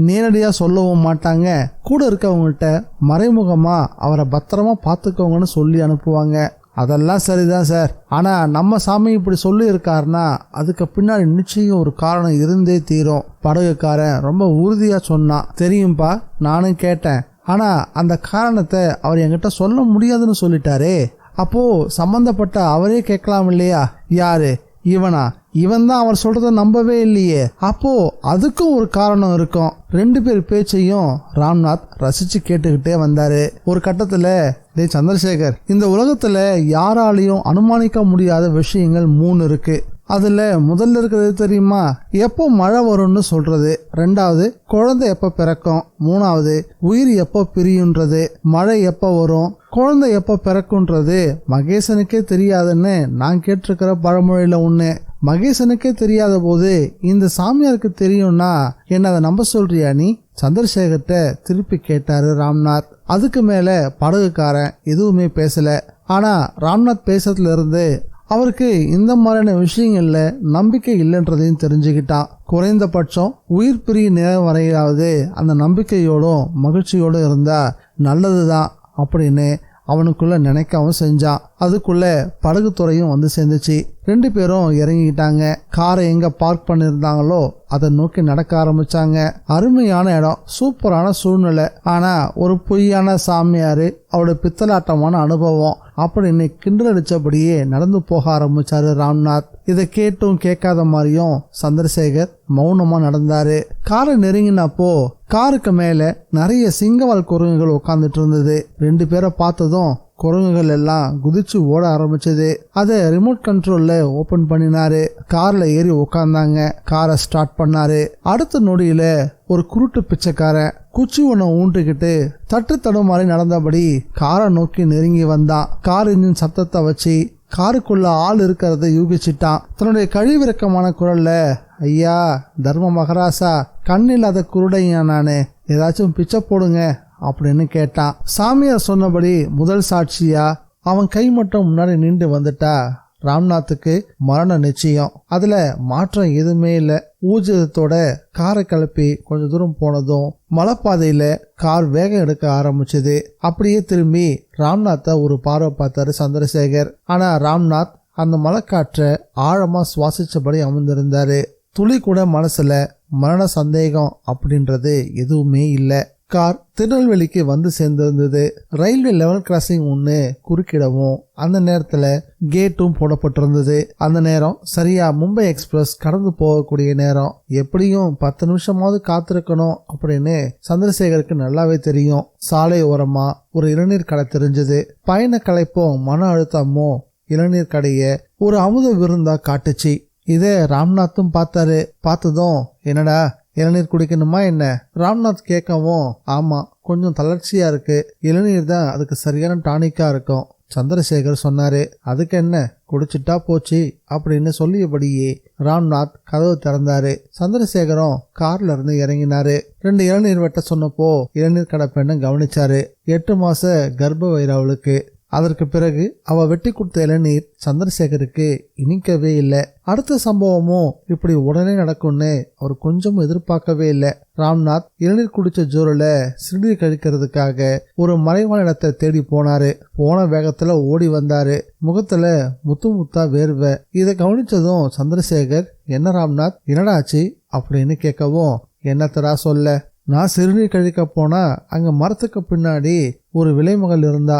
நேரடியா சொல்லவும் மாட்டாங்க. கூட இருக்கவங்கள்ட்ட மறைமுகமா அவரை பத்திரமா பார்த்துக்கோங்கன்னு சொல்லி அனுப்புவாங்க. அதெல்லாம் சரிதான் சார், ஆனா நம்ம சாமி இப்படி சொல்லி இருக்காருன்னா அதுக்கு பின்னாடி நிச்சயம் ஒரு காரணம் இருந்தே தீரும். படகுக்காரன் ரொம்ப உறுதியா சொன்னான். தெரியும்பா, நானும் கேட்டேன். ஆனா அந்த காரணத்தை அவர் என்கிட்ட சொல்ல முடியாதுன்னு சொல்லிட்டாரே. அப்போ சம்பந்தப்பட்ட அவரே கேட்கலாம் இல்லையா? யாரு? இவனா? இவன் தான் அவர் சொல்றத நம்பவே இல்லையே. அப்போ அதுக்கும் ஒரு காரணம் இருக்கும். ரெண்டு பேர் பேச்சையும் ராம்நாத் ரசிச்சு கேட்டுக்கிட்டே வந்தாரு. ஒரு கட்டத்துல, டேய் சந்திரசேகர், இந்த உலகத்துல யாராலையும் அனுமானிக்க முடியாத விஷயங்கள் 3 இருக்கு. அதுல முதல்ல இருக்கிறது தெரியுமா? எப்போ மழை வரும்னு சொல்றது. 2வது குழந்தை எப்ப பிறக்கும். 3வது உயிர் எப்போ பிரியுன்றது. மழை எப்போ வரும், குழந்தை எப்போ பிறக்குன்றது மகேசனுக்கே தெரியாதுன்னு நான் கேட்டிருக்கிற பழமொழியில ஒண்ணு. மகேசனுக்கே தெரியாத போது இந்த சாமியாருக்கு தெரியும்னா என்ன அதை நம்ப சொல்றியா நீ? சந்திரசேகர்கிட்ட திருப்பி கேட்டாரு ராம்நாத். அதுக்கு மேல படகுக்காரன் எதுவுமே பேசல. ஆனா ராம்நாத் பேசுறதுல இருந்து அவருக்கு இந்த மாதிரியான விஷயங்கள்ல நம்பிக்கை இல்லைன்றதையும் தெரிஞ்சுக்கிட்டான். குறைந்தபட்சம் உயிர் பிரிய நேரம் வரையாவது அந்த நம்பிக்கையோடும் மகிழ்ச்சியோடும் இருந்தா நல்லதுதான் அப்படின்னு அவனுக்குள்ள நினைக்கவும் செஞ்சான். அதுக்குள்ள படகு துறையும் வந்து சேர்ந்துச்சு. 2 பேரும் இறங்கிட்டாங்க. காரை எங்க பார்க் பண்ணிருந்தாங்களோ அதை நோக்கி நடக்க ஆரம்பிச்சாங்க. அருமையான இடம், சூப்பரான சூழ்நிலை. ஆனா ஒரு பொய்யான சாமியாரு, அவருடைய பித்தலாட்டமான அனுபவம் அப்படின்னு கிண்டல் அடிச்சபடியே நடந்து போக ஆரம்பிச்சாரு ராம்நாத். இதை கேட்டும் கேட்காத மாதிரியும் சந்திரசேகர் மௌனமா நடந்தாரு. காரை நெருங்கினப்போ காருக்கு மேல நிறைய சிங்கவால் குரங்குகள் உட்கார்ந்துட்டு இருந்தது. 2 பேரை பார்த்ததும் குரங்குகள் எல்லாம் குதிச்சு ஓட ஆரம்பிச்சது. அதை ரிமோட் கண்ட்ரோல்ல ஓபன் பண்ணினாரு. கார்ல ஏறி உட்கார்ந்தாங்க. காரை ஸ்டார்ட் பண்ணாரு. அடுத்த நொடியில ஒரு குருட்டு பிச்சைக்காரன் குச்சி ஒன்ன ஊன்றிக்கிட்டு தட்டு தடுமாறி நடந்தபடி காரை நோக்கி நெருங்கி வந்தான். கார் இன்ஜின் சத்தத்தை வச்சு காருக்குள்ள ஆள் இருக்கிறத யூகிச்சிட்டான். தன்னுடைய கழிவிறக்கமான குரல்ல, ஐயா தர்ம மகராசா, கண்ணில்லாத குருடையா நானு, ஏதாச்சும் பிச்சை போடுங்க அப்படின்னு கேட்டான். சாமியார் சொன்னபடி முதல் சாட்சியா அவன் கை மட்டும் முன்னாடி நின்று வந்துட்டா ராம்நாத்துக்கு மரண நிச்சயம். அதுல மாற்றம் எதுவுமே இல்லை. ஊர்ஜிதத்தோட காரை கிளப்பி கொஞ்ச தூரம் போனதும் மலைப்பாதையில கார் வேகம் எடுக்க ஆரம்பிச்சது. அப்படியே திரும்பி ராம்நாத்தை ஒரு பார்வை பார்த்தாரு சந்திரசேகர். ஆனா ராம்நாத் அந்த மலைக்காற்றை ஆழமா சுவாசிச்சபடி அமர்ந்திருந்தாரு. துளி கூட மனசுல மரண சந்தேகம் அப்படின்றது எதுவுமே இல்லை. கார் திருநெல்வேலிக்கு வந்து சேர்ந்திருந்தது. ரயில்வே லெவல் கிராசிங் ஒன்று குறுக்கிடவும் அந்த நேரத்துல கேட்டும் போடப்பட்டிருந்தது. அந்த நேரம் சரியா மும்பை எக்ஸ்பிரஸ் கடந்து போகக்கூடிய நேரம். எப்படியும் 10 நிமிஷமாவது காத்திருக்கணும் அப்படின்னு சந்திரசேகருக்கு நல்லாவே தெரியும். சாலை ஓரமா ஒரு இளநீர் கடை தெரிஞ்சது. பயண களைப்பும் மன அழுத்தமும் இளநீர் கடைய ஒரு அமுத விருந்தா காட்டுச்சு. இதே ராம்நாத்தும் பார்த்தாரு. பார்த்ததும், என்னடா இளநீர் குடிக்கணுமா என்ன? ராம்நாத் கேட்கவும், ஆமா கொஞ்சம் தளர்ச்சியா இருக்கு, இளநீர் தான் அதுக்கு சரியான டானிக்கா இருக்கும் சந்திரசேகர் சொன்னாரு. அதுக்கு என்ன, குடிச்சிட்டா போச்சு அப்படின்னு சொல்லியபடியே ராம்நாத் கதவு திறந்தாரு. சந்திரசேகரும் கார்ல இருந்து இறங்கினாரு. 2 இளநீர் வெட்ட சொன்னப்போ இளநீர் கடை பெண்ணை கவனிச்சாரு. 8 மாச கர்ப்ப வயிறு அவளுக்கு. அதற்கு பிறகு அவ வெட்டி கொடுத்த இளநீர் சந்திரசேகருக்கு இனிக்கவே இல்லை. அடுத்த சம்பவமும் இப்படி உடனே நடக்கும்னு அவர் கொஞ்சம் எதிர்பார்க்கவே இல்லை. ராம்நாத் இளநீர் குடிச்ச ஜோரில் சிறுநீர் கழிக்கிறதுக்காக ஒரு மறைவான இடத்தை தேடி போனாரு. போன வேகத்துல ஓடி வந்தாரு. முகத்துல முத்து முத்தா வேர்வை. இதை கவனிச்சதும் சந்திரசேகர், என்ன ராம்நாத், என்னடாச்சு அப்படின்னு கேட்கவும், என்னத்தரா சொல்ல, நான் சிறுநீர் கழிக்க போனா அங்க மரத்துக்கு பின்னாடி ஒரு விலைமகள் இருந்தா.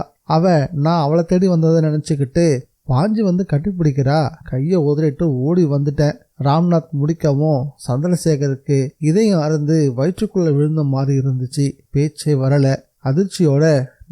நான் அவளை தேடி வந்ததை நினைச்சுக்கிட்டு பாஞ்சு வந்து கட்டிப்பிடிக்கிறா. கைய உதறிட்டு ஓடி வந்துட்டேன். ராம்நாத் முடிக்கவும் சந்திரசேகருக்கு இதயம் அருந்து வயிற்றுக்குள்ள விழுந்த மாதிரி இருந்துச்சு. பேச்சே வரல. அதிர்ச்சியோட,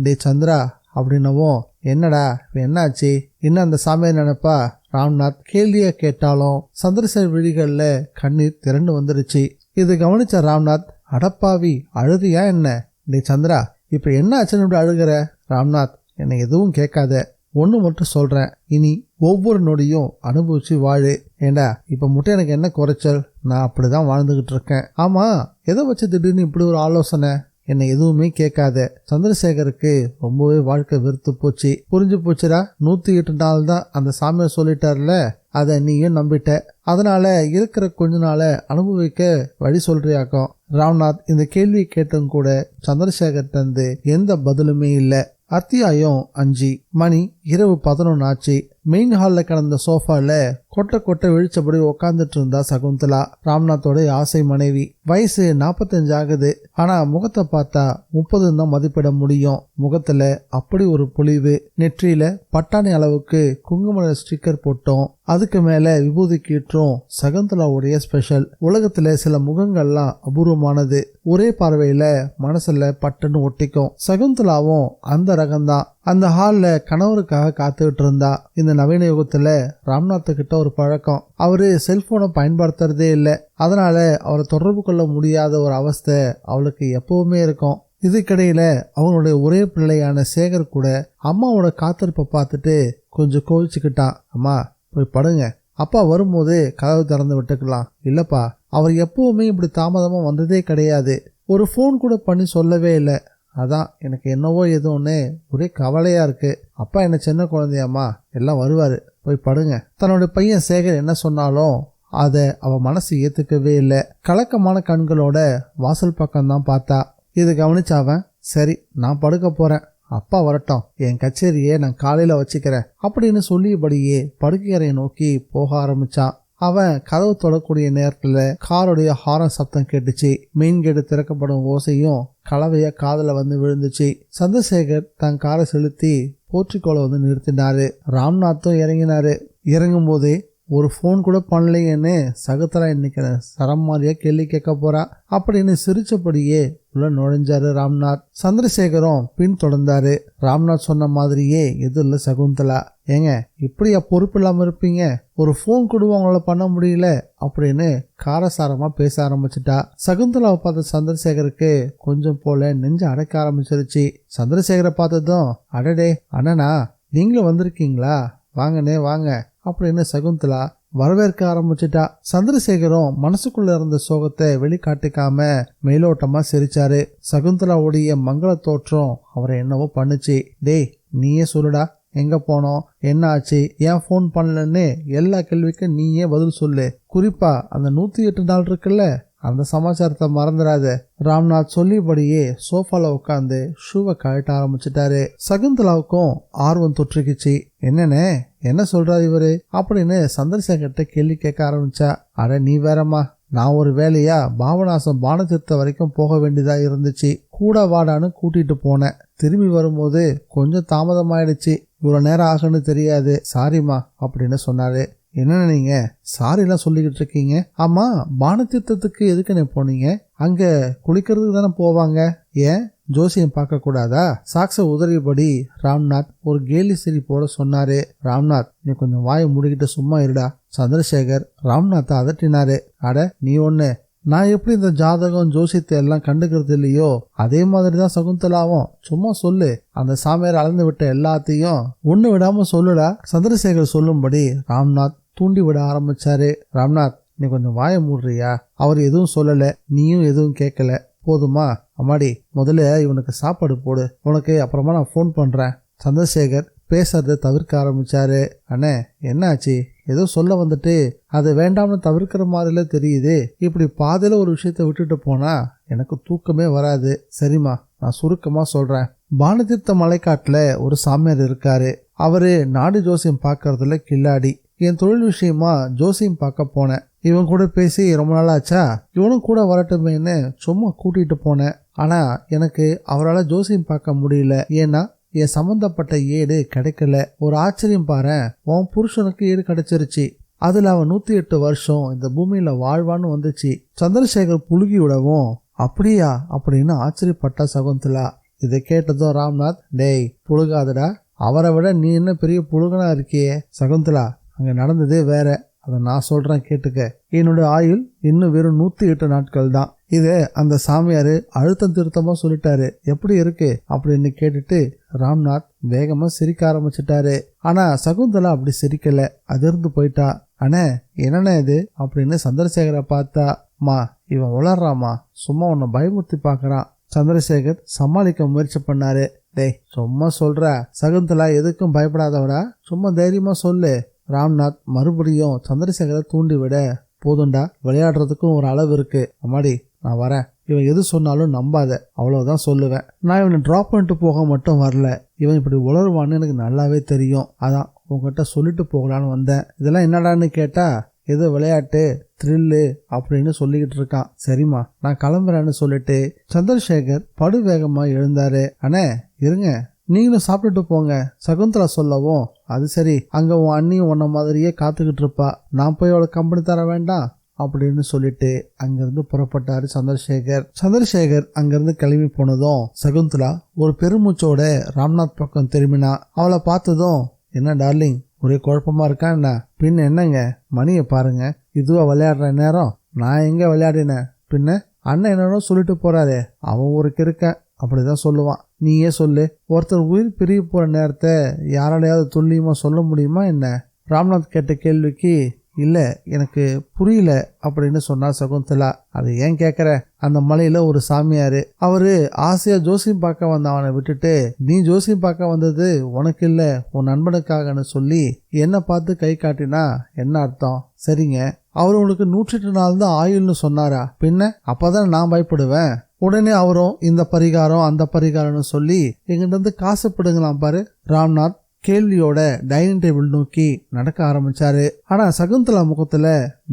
டே சந்திரா அப்படின்னவும், என்னடா என்னாச்சு, இன்னும் அந்த சாமியை நினைப்பா? ராம்நாத் கேள்விய கேட்டாலும் சந்திரசேகர் விழிகள்ல கண்ணீர் திரண்டு வந்துருச்சு. இது கவனிச்ச ராம்நாத், அடப்பாவி அழுதியா என்ன? டே சந்திரா, இப்ப என்ன ஆச்சுன்னு இப்படி அழுகிற? ராம்நாத், என்னை எதுவும் கேட்காத, ஒன்று மட்டும் சொல்றேன், இனி ஒவ்வொரு நொடியும் அனுபவிச்சு வாழு. ஏண்டா இப்ப மட்டும் எனக்கு என்ன குறைச்சல்? நான் அப்படிதான் வாழ்ந்துகிட்டு இருக்கேன். ஆமா, எதை வச்சு திடீர்னு இப்படி ஒரு ஆலோசனை? என்னை எதுவுமே கேட்காத. சந்திரசேகருக்கு ரொம்பவே வாழ்க்கை வெறுத்து போச்சு. புரிஞ்சு போச்சுடா, 108 நாள் தான் அந்த சாமியார் சொல்லிட்டார்ல, அதை நீயும் நம்பிட்ட. அதனால இருக்கிற கொஞ்ச நாள அனுபவிக்க வழி சொல்றியாக்கும். ராம்நாத் இந்த கேள்வி கேட்டும் கூட சந்திரசேகர் தந்து எந்த பதிலுமே இல்லை. அத்தியாயம் 5. மணி இரவு 11 ஆச்சு. மெயின் ஹால்ல கிடந்த சோஃபால கொட்டை கொட்டை விழிச்சபடி உக்காந்துட்டு இருந்தா சகுந்தலா, ராம்நாத்தோட ஆசை மனைவி. வயசு 45 ஆகுது. ஆனா முகத்தை பார்த்தா 30 தான் மதிப்பிட முடியும். முகத்துல அப்படி ஒரு பொலிவு. நெற்றியில பட்டாணி அளவுக்கு குங்கும ஸ்டிக்கர் போட்டோம். அதுக்கு மேல விபூதி கீற்றும் சகுந்தலாவுடைய ஸ்பெஷல். உலகத்துல சில முகங்கள்லாம் அபூர்வமானது. ஒரே பார்வையில மனசுல பட்டுன்னு ஒட்டிக்கும். சகுந்தலாவும் அந்த ரகம்தான். அந்த ஹால்ல கணவருக்காக காத்துக்கிட்டு இருந்தா. இந்த நவீன யுகத்துல ராம்நாத் கிட்ட ஒரு பழக்கம், அவரு செல்போனை பயன்படுத்துறதே இல்லை. அதனால அவரை தொடர்பு கொள்ள முடியாத ஒரு அவஸ்தை அவளுக்கு எப்பவுமே இருக்கும். இதுக்கிடையில அவனுடைய ஒரே பிள்ளையான சேகர் கூட அம்மாவோட காத்திருப்பை பார்த்துட்டு கொஞ்சம் கோவிச்சுக்கிட்டான். அம்மா போய் படுங்க, அப்பா வரும்போது கதவு திறந்து விட்டுக்கலாம். இல்லப்பா, அவர் எப்பவுமே இப்படி தாமதமா வந்ததே கிடையாது. ஒரு ஃபோன் கூட பண்ணி சொல்லவே இல்லை. அதான் எனக்கு என்னவோ எதுவும்னு ஒரே கவலையா இருக்கு. அப்பா என்ன சின்ன குழந்தையாம்மா, எல்லாம் வருவாரு, போய் படுங்க. தன்னோட பையன் சேகர் என்ன சொன்னாலும் அதை அவ மனசு ஏத்துக்கவே இல்லை. கலக்கமான கண்களோட வாசல் பக்கம்தான் பார்த்தா. இது கவனிச்ச அவன், சரி நான் படுக்க போறேன், அப்பா வரட்டும், என் கச்சேரியை நான் காலையில வச்சுக்கிறேன் அப்படின்னு சொல்லியபடியே படுக்கையறையை நோக்கி போக ஆரம்பிச்சான். அவன் கதவு தொடக்கூடிய நேரத்துல காருடைய ஹாரன் சத்தம் கேட்டுச்சு. மெயின் கேட்டு திறக்கப்படும் ஓசையும் கலவையா காதல வந்து விழுந்துச்சு. சந்திரசேகர் தன் காரை செலுத்தி போர்ட்டிகோல வந்து நிறுத்தினாரு. ராம்நாத்தும் இறங்கினாரு. இறங்கும் போதே ஒரு ஃபோன் கூட பண்ணலைங்கன்னு சகுந்தலா இன்னைக்கு சரம் மாதிரியா கேள்வி கேட்க போறா அப்படின்னு சிரிச்சபடியே உள்ள நுழைஞ்சாரு ராம்நாத். சந்திரசேகரும் பின் தொடர்ந்தாரு. ராம்நாத் சொன்ன மாதிரியே எதிரில சகுந்தலா, ஏங்க இப்படியா பொறுப்பு இல்லாம இருப்பீங்க, ஒரு ஃபோன் கூட அவங்களால பண்ண முடியல அப்படின்னு காரசாரமா பேச ஆரம்பிச்சுட்டா. சகுந்தலாவை பார்த்த சந்திரசேகருக்கு கொஞ்சம் போல நெஞ்சு அடைக்க ஆரம்பிச்சிருச்சு. சந்திரசேகரை பார்த்ததும், அடடே அண்ணனா நீங்களும் வந்திருக்கீங்களா, வாங்கனே வாங்க அப்படின்னு சகுந்தலா வரவேற்க ஆரம்பிச்சுட்டா. சந்திரசேகரும் மனசுக்குள்ள இருந்த சோகத்தை வெளிக்காட்டிக்காம மேலோட்டமா சிரிச்சாரு. சகுந்தலாவுடைய மங்கள தோற்றம் அவரை என்னவோ பண்ணுச்சு. டேய் நீயே சொல்லுடா, எங்க போனோம், என்ன ஆச்சு, ஏன் போன் பண்ணலன்னு எல்லா கேள்விக்கும் நீயே பதில் சொல்லு. குறிப்பா அந்த 108 நாள் இருக்குல்ல, அந்த சமாச்சாரத்தை மறந்துடாத. ராம்நாத் சொல்லிபடியே சோஃபால உட்காந்து ஷூவை கழட்ட ஆரம்பிச்சுட்டாரு. சகுந்தலாவுக்கும் ஆர்வம் தொற்றுக்குச்சு. என்னன்னு என்ன சொல்றாரு இவரு அப்படின்னு சந்திரசேகர்கிட்ட கேள்வி கேட்க ஆரம்பிச்சா. அட நீ வேறம்மா, நான் ஒரு வேலையா பாபநாசம் பானதீர்த்த வரைக்கும் போக வேண்டியதா இருந்துச்சு. கூட வாடான்னு கூட்டிட்டு போனேன். திரும்பி வரும்போது கொஞ்சம் தாமதமாயிடுச்சு. இவ்வளவு நேரம் ஆகுன்னு தெரியாது, சாரிமா அப்படின்னு சொன்னாரு. என்னன்னு நீங்க சாரிலாம் சொல்லிக்கிட்டு இருக்கீங்க? ஆமா, பானதீர்த்தத்துக்கு எதுக்குன்னு போனீங்க? அங்க குளிக்கிறதுக்கு தானே போவாங்க, ஏன் ஜோசியம் பார்க்க கூடாதா? சாக்ஸ உதறியபடி ராம்நாத் ஒரு கேலி சிரிப்போட சொன்னாரு. ராம்நாத் நீ கொஞ்சம் வாயை முடிக்கிட்டு சும்மா இருடா. சந்திரசேகர் ராம்நாத்தை அதட்டினாரு. அட நீ ஒண்ணு, நான் எப்படி இந்த ஜாதகம் ஜோசியத்தை எல்லாம் கண்டுக்கிறது இல்லையோ அதே மாதிரிதான் சகுந்தலாவும். சும்மா சொல்லு, அந்த சாமியார் அளந்து விட்ட எல்லாத்தையும் ஒண்ணு விடாம சொல்லுடா. சந்திரசேகர் சொல்லும்படி ராம்நாத் தூண்டி விட ஆரம்பிச்சாரு. ராம்நாத் நீ கொஞ்சம் வாயை மூடுறியா? அவர் எதுவும் சொல்லல, நீயும் எதுவும் கேட்கல, போதுமா? அம்மாடி முதல்ல இவனுக்கு சாப்பாடு போடு, உனக்கு அப்புறமா நான் போன் பண்றேன். சந்திரசேகர் பேசுறதை தவிர்க்க ஆரம்பிச்சாரு. அண்ணே என்னாச்சு, ஏதோ சொல்ல வந்துட்டு அது வேண்டாம்னு தவிர்க்கிற மாதிரில தெரியுது. இப்படி பாதையில ஒரு விஷயத்த விட்டுட்டு போனா எனக்கு தூக்கமே வராது. சரிம்மா, நான் சுருக்கமா சொல்றேன். பானதீர்த்த மலைக்காட்டுல ஒரு சாமியார் இருக்காரு. அவரு நாடு ஜோசியம் பார்க்கறதுல கில்லாடி. என் தொழில் விஷயமா ஜோசியம் பார்க்க போனேன். இவன் கூட பேசி ரொம்ப நாளாச்சா, இவனும் கூட வரட்டுமேன்னு சும்மா கூட்டிட்டு போனேன். ஆனா எனக்கு அவரால் ஜோசியம் பார்க்க முடியல. ஏன்னா என் சம்பந்தப்பட்ட ஏடு கிடைக்கல. ஒரு ஆச்சரியம் பாரு, உன் புருஷனுக்கு ஏடு கிடைச்சிருச்சு. அதுல அவன் 108 வருஷம் இந்த பூமியில வாழ்வான்னு வந்துச்சு. சந்திரசேகர் புழுகி விடவும் அப்படியா அப்படின்னு ஆச்சரியப்பட்டா சகுந்தலா. இதை கேட்டதும் ராம்நாத், டேய் புழுகாதடா, அவரை விட நீ என்ன பெரிய புழுகனா இருக்கியே. சகுந்தலா, அங்க நடந்ததே வேற, அதை நான் சொல்றேன் கேட்டுக்க. என்னோட ஆயுள் இன்னும் வெறும் 108 நாட்கள் தான். இதை அந்த சாமியாரு அழுத்தம் திருத்தமா சொல்லிட்டாரு. எப்படி இருக்கு அப்படின்னு கேட்டுட்டு ராம்நாத் வேகமா சிரிக்க ஆரம்பிச்சிட்டாரு. ஆனா சகுந்தலா அப்படி சிரிக்கல, அதிர்ந்து போயிட்டா. அண்ணே என்னண்ணே இது அப்படின்னு சந்திரசேகரை பார்த்தா. மா இவன் உளறாமா, சும்மா உன்னை பயமுறுத்தி பாக்குறான். சந்திரசேகர் சமாளிக்க முயற்சி பண்ணாரு. டேய் சும்மா சொல்ற, சகுந்தலா எதுக்கும் பயப்படாதவடா, சும்மா தைரியமா சொல்லு. ராம்நாத் மறுபடியும் சந்திரசேகரை தூண்டி விட, போதுண்டா, விளையாடுறதுக்கும் ஒரு அளவு இருக்கு. அம்மாடி நான் வரேன், இவன் எது சொன்னாலும் நம்பாத, அவ்வளவுதான் சொல்லுவேன். நான் இவனை டிராப் பண்ணிட்டு போக மட்டும் வரல, இவன் இப்படி உளருவான்னு எனக்கு நல்லாவே தெரியும். அதான் உங்ககிட்ட சொல்லிட்டு போகலான்னு வந்தேன். இதெல்லாம் என்னடான்னு கேட்டா ஏதோ விளையாட்டு த்ரில்லு அப்படின்னு சொல்லிக்கிட்டு இருக்கான். சரிம்மா நான் கிளம்புறேன்னு சொல்லிட்டு சந்திரசேகர் படு வேகமா எழுந்தாரு. அண்ணே இருங்க, நீங்களும் சாப்பிட்டுட்டு போங்க. சகுந்தலா சொல்லவும், அது சரி, அங்க உன் அண்ணியும் உன்ன மாதிரியே காத்துக்கிட்டு இருப்பா, நான் போய் அவளை கம்பெனி தர வேண்டாம் அப்படின்னு சொல்லிட்டு அங்கிருந்து புறப்பட்டாரு சந்திரசேகர். சந்திரசேகர் அங்கிருந்து கிளம்பி போனதும் சகுந்தலா ஒரு பெருமூச்சோட ராம்நாத் பக்கம் திரும்பினா. அவளை பார்த்ததும், என்ன டார்லிங் ஒரே குழப்பமா இருக்கா என்ன? பின்ன என்னங்க, மணியை பாருங்க, இதுவா விளையாடுற நேரம்? நான் எங்க விளையாடினேன்? பின்ன அண்ணன் என்னன்னு சொல்லிட்டு போறாரே, அவன் ஒரு கிறுக்க, அப்படிதான் சொல்லுவான். நீயே சொல்லு, ஒருத்தர் உயிர் பிரிய போற நேரத்தை யாராலையாவது துல்லியமா சொல்ல முடியுமா என்ன? ராம்நாத் கேட்ட கேள்விக்கு இல்ல எனக்கு புரியல அப்படின்னு சொன்னா சகுந்தலா. அது ஏன் கேக்குற, அந்த மலையில ஒரு சாமியாரு, அவரு ஆசையா ஜோசியம் பார்க்க வந்த அவனை விட்டுட்டு நீ ஜோசியம் பார்க்க வந்தது உனக்கு இல்ல உன் நண்பனுக்காகன்னு சொல்லி என்ன பார்த்து கை காட்டினா என்ன அர்த்தம்? சரிங்க, அவரு உங்களுக்கு 108 நாள் தான் ஆயுள்னு சொன்னாரா? பின்ன அப்பதான் நான் பயப்படுவேன். உடனே அவரும் இந்த பரிகாரம் அந்த பரிகாரம்னு சொல்லி எங்கிட்ட இருந்து காசு பிடுங்கலாம் பாரு. ராம்நாத் கேள்வியோட டைனிங் டேபிள் நோக்கி நடக்க ஆரம்பிச்சாரு. ஆனா சகுந்தலா முகத்துல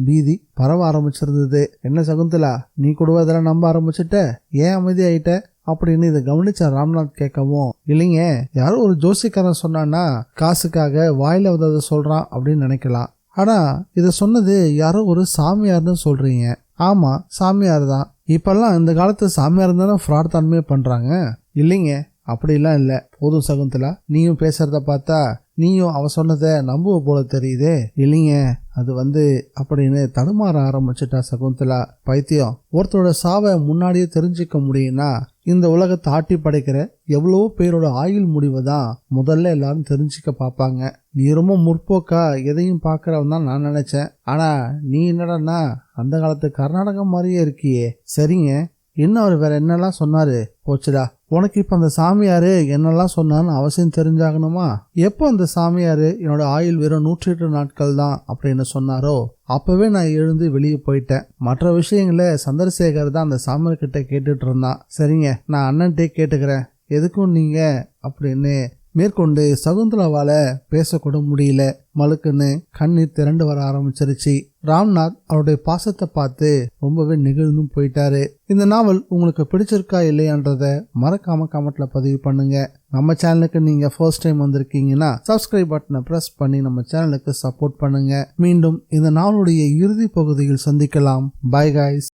பீதி பரவ ஆரம்பிச்சிருந்தது. என்ன சகுந்தலா, நீ கூட இதெல்லாம் நம்ப ஆரம்பிச்சுட்ட, ஏன் அமைதி ஆயிட்ட அப்படின்னு இதை கவனிச்ச ராம்நாத் கேட்கவும், இல்லைங்க யாரோ ஒரு ஜோசிக்காரன் சொன்னான்னா காசுக்காக வாயில வந்ததை சொல்றான் அப்படின்னு நினைக்கலாம். ஆனா இத சொன்னது யாரோ ஒரு சாமியார்னு சொல்றீங்க. ஆமா சாமியார் தான். இப்பெல்லாம் இந்த காலத்து சாமியார் தானே ஃப்ராட் தன்மையை பண்றாங்க. இல்லைங்க அப்படிலாம் இல்ல. போதும் சகுந்தலா, நீயும் பேசுறத பார்த்தா நீயும் அவ சொன்னதை நம்புவ போல தெரியுதே. இல்லைங்க அது அப்படின்னு தடுமாற ஆரம்பிச்சுட்டா சகுந்தலா. பைத்தியம், ஒருத்தரோட சாவை முன்னாடியே தெரிஞ்சுக்க முடியும்னா இந்த உலகத்தை ஆட்டி படைக்கிற எவ்வளவோ பேரோட ஆயுள் முடிவை தான் முதல்ல எல்லாரும் தெரிஞ்சுக்க பார்ப்பாங்க. நீ ரொம்ப முற்போக்கா எதையும் பாக்குறவன் தான் நான் நினைச்சேன். ஆனா நீ என்னடா அந்த காலத்து கர்நாடகா மாதிரியே இருக்கியே. சரிங்க, இன்னும் அவர் வேற என்னெல்லாம் சொன்னாரு? போச்சுடா, உனக்கு இப்ப அந்த சாமியாரு என்னெல்லாம் சொன்னான்னு அவசியம் தெரிஞ்சாகணுமா? எப்போ அந்த சாமியாரு என்னோட ஆயுள் வெறும் 108 நாட்கள் தான் அப்படின்னு சொன்னாரோ அப்பவே நான் எழுந்து வெளியே போயிட்டேன். மற்ற விஷயங்கள சந்திரசேகர் தான் அந்த சாமியார் கிட்ட கேட்டுட்டு இருந்தான். சரிங்க, நான் அண்ணன்ட்டே கேட்டுக்கிறேன், எதுக்கும் நீங்க அப்படின்னு மேற்கொண்டு சகுந்தலாவால பேசக்கூட முடியல. மலுக்குன்னு கண்ணீர் திரண்டு வர ஆரம்பிச்சிருச்சு. ராம்நாத் அவருடைய பாசத்தை பார்த்து ரொம்பவே நெகிழ்ந்தும் போயிட்டாரு. இந்த நாவல் உங்களுக்கு பிடிச்சிருக்கா இல்லையான்றத மறக்காம கமெண்ட்ல பதிவு பண்ணுங்க. நம்ம சேனலுக்கு நீங்க ஃபர்ஸ்ட் டைம் வந்திருக்கீங்கன்னா சப்ஸ்கிரைப் பட்டனை பிரஸ் பண்ணி நம்ம சேனலுக்கு சப்போர்ட் பண்ணுங்க. மீண்டும் இந்த நாவலுடைய இறுதி பகுதியில் சந்திக்கலாம். Bye guys.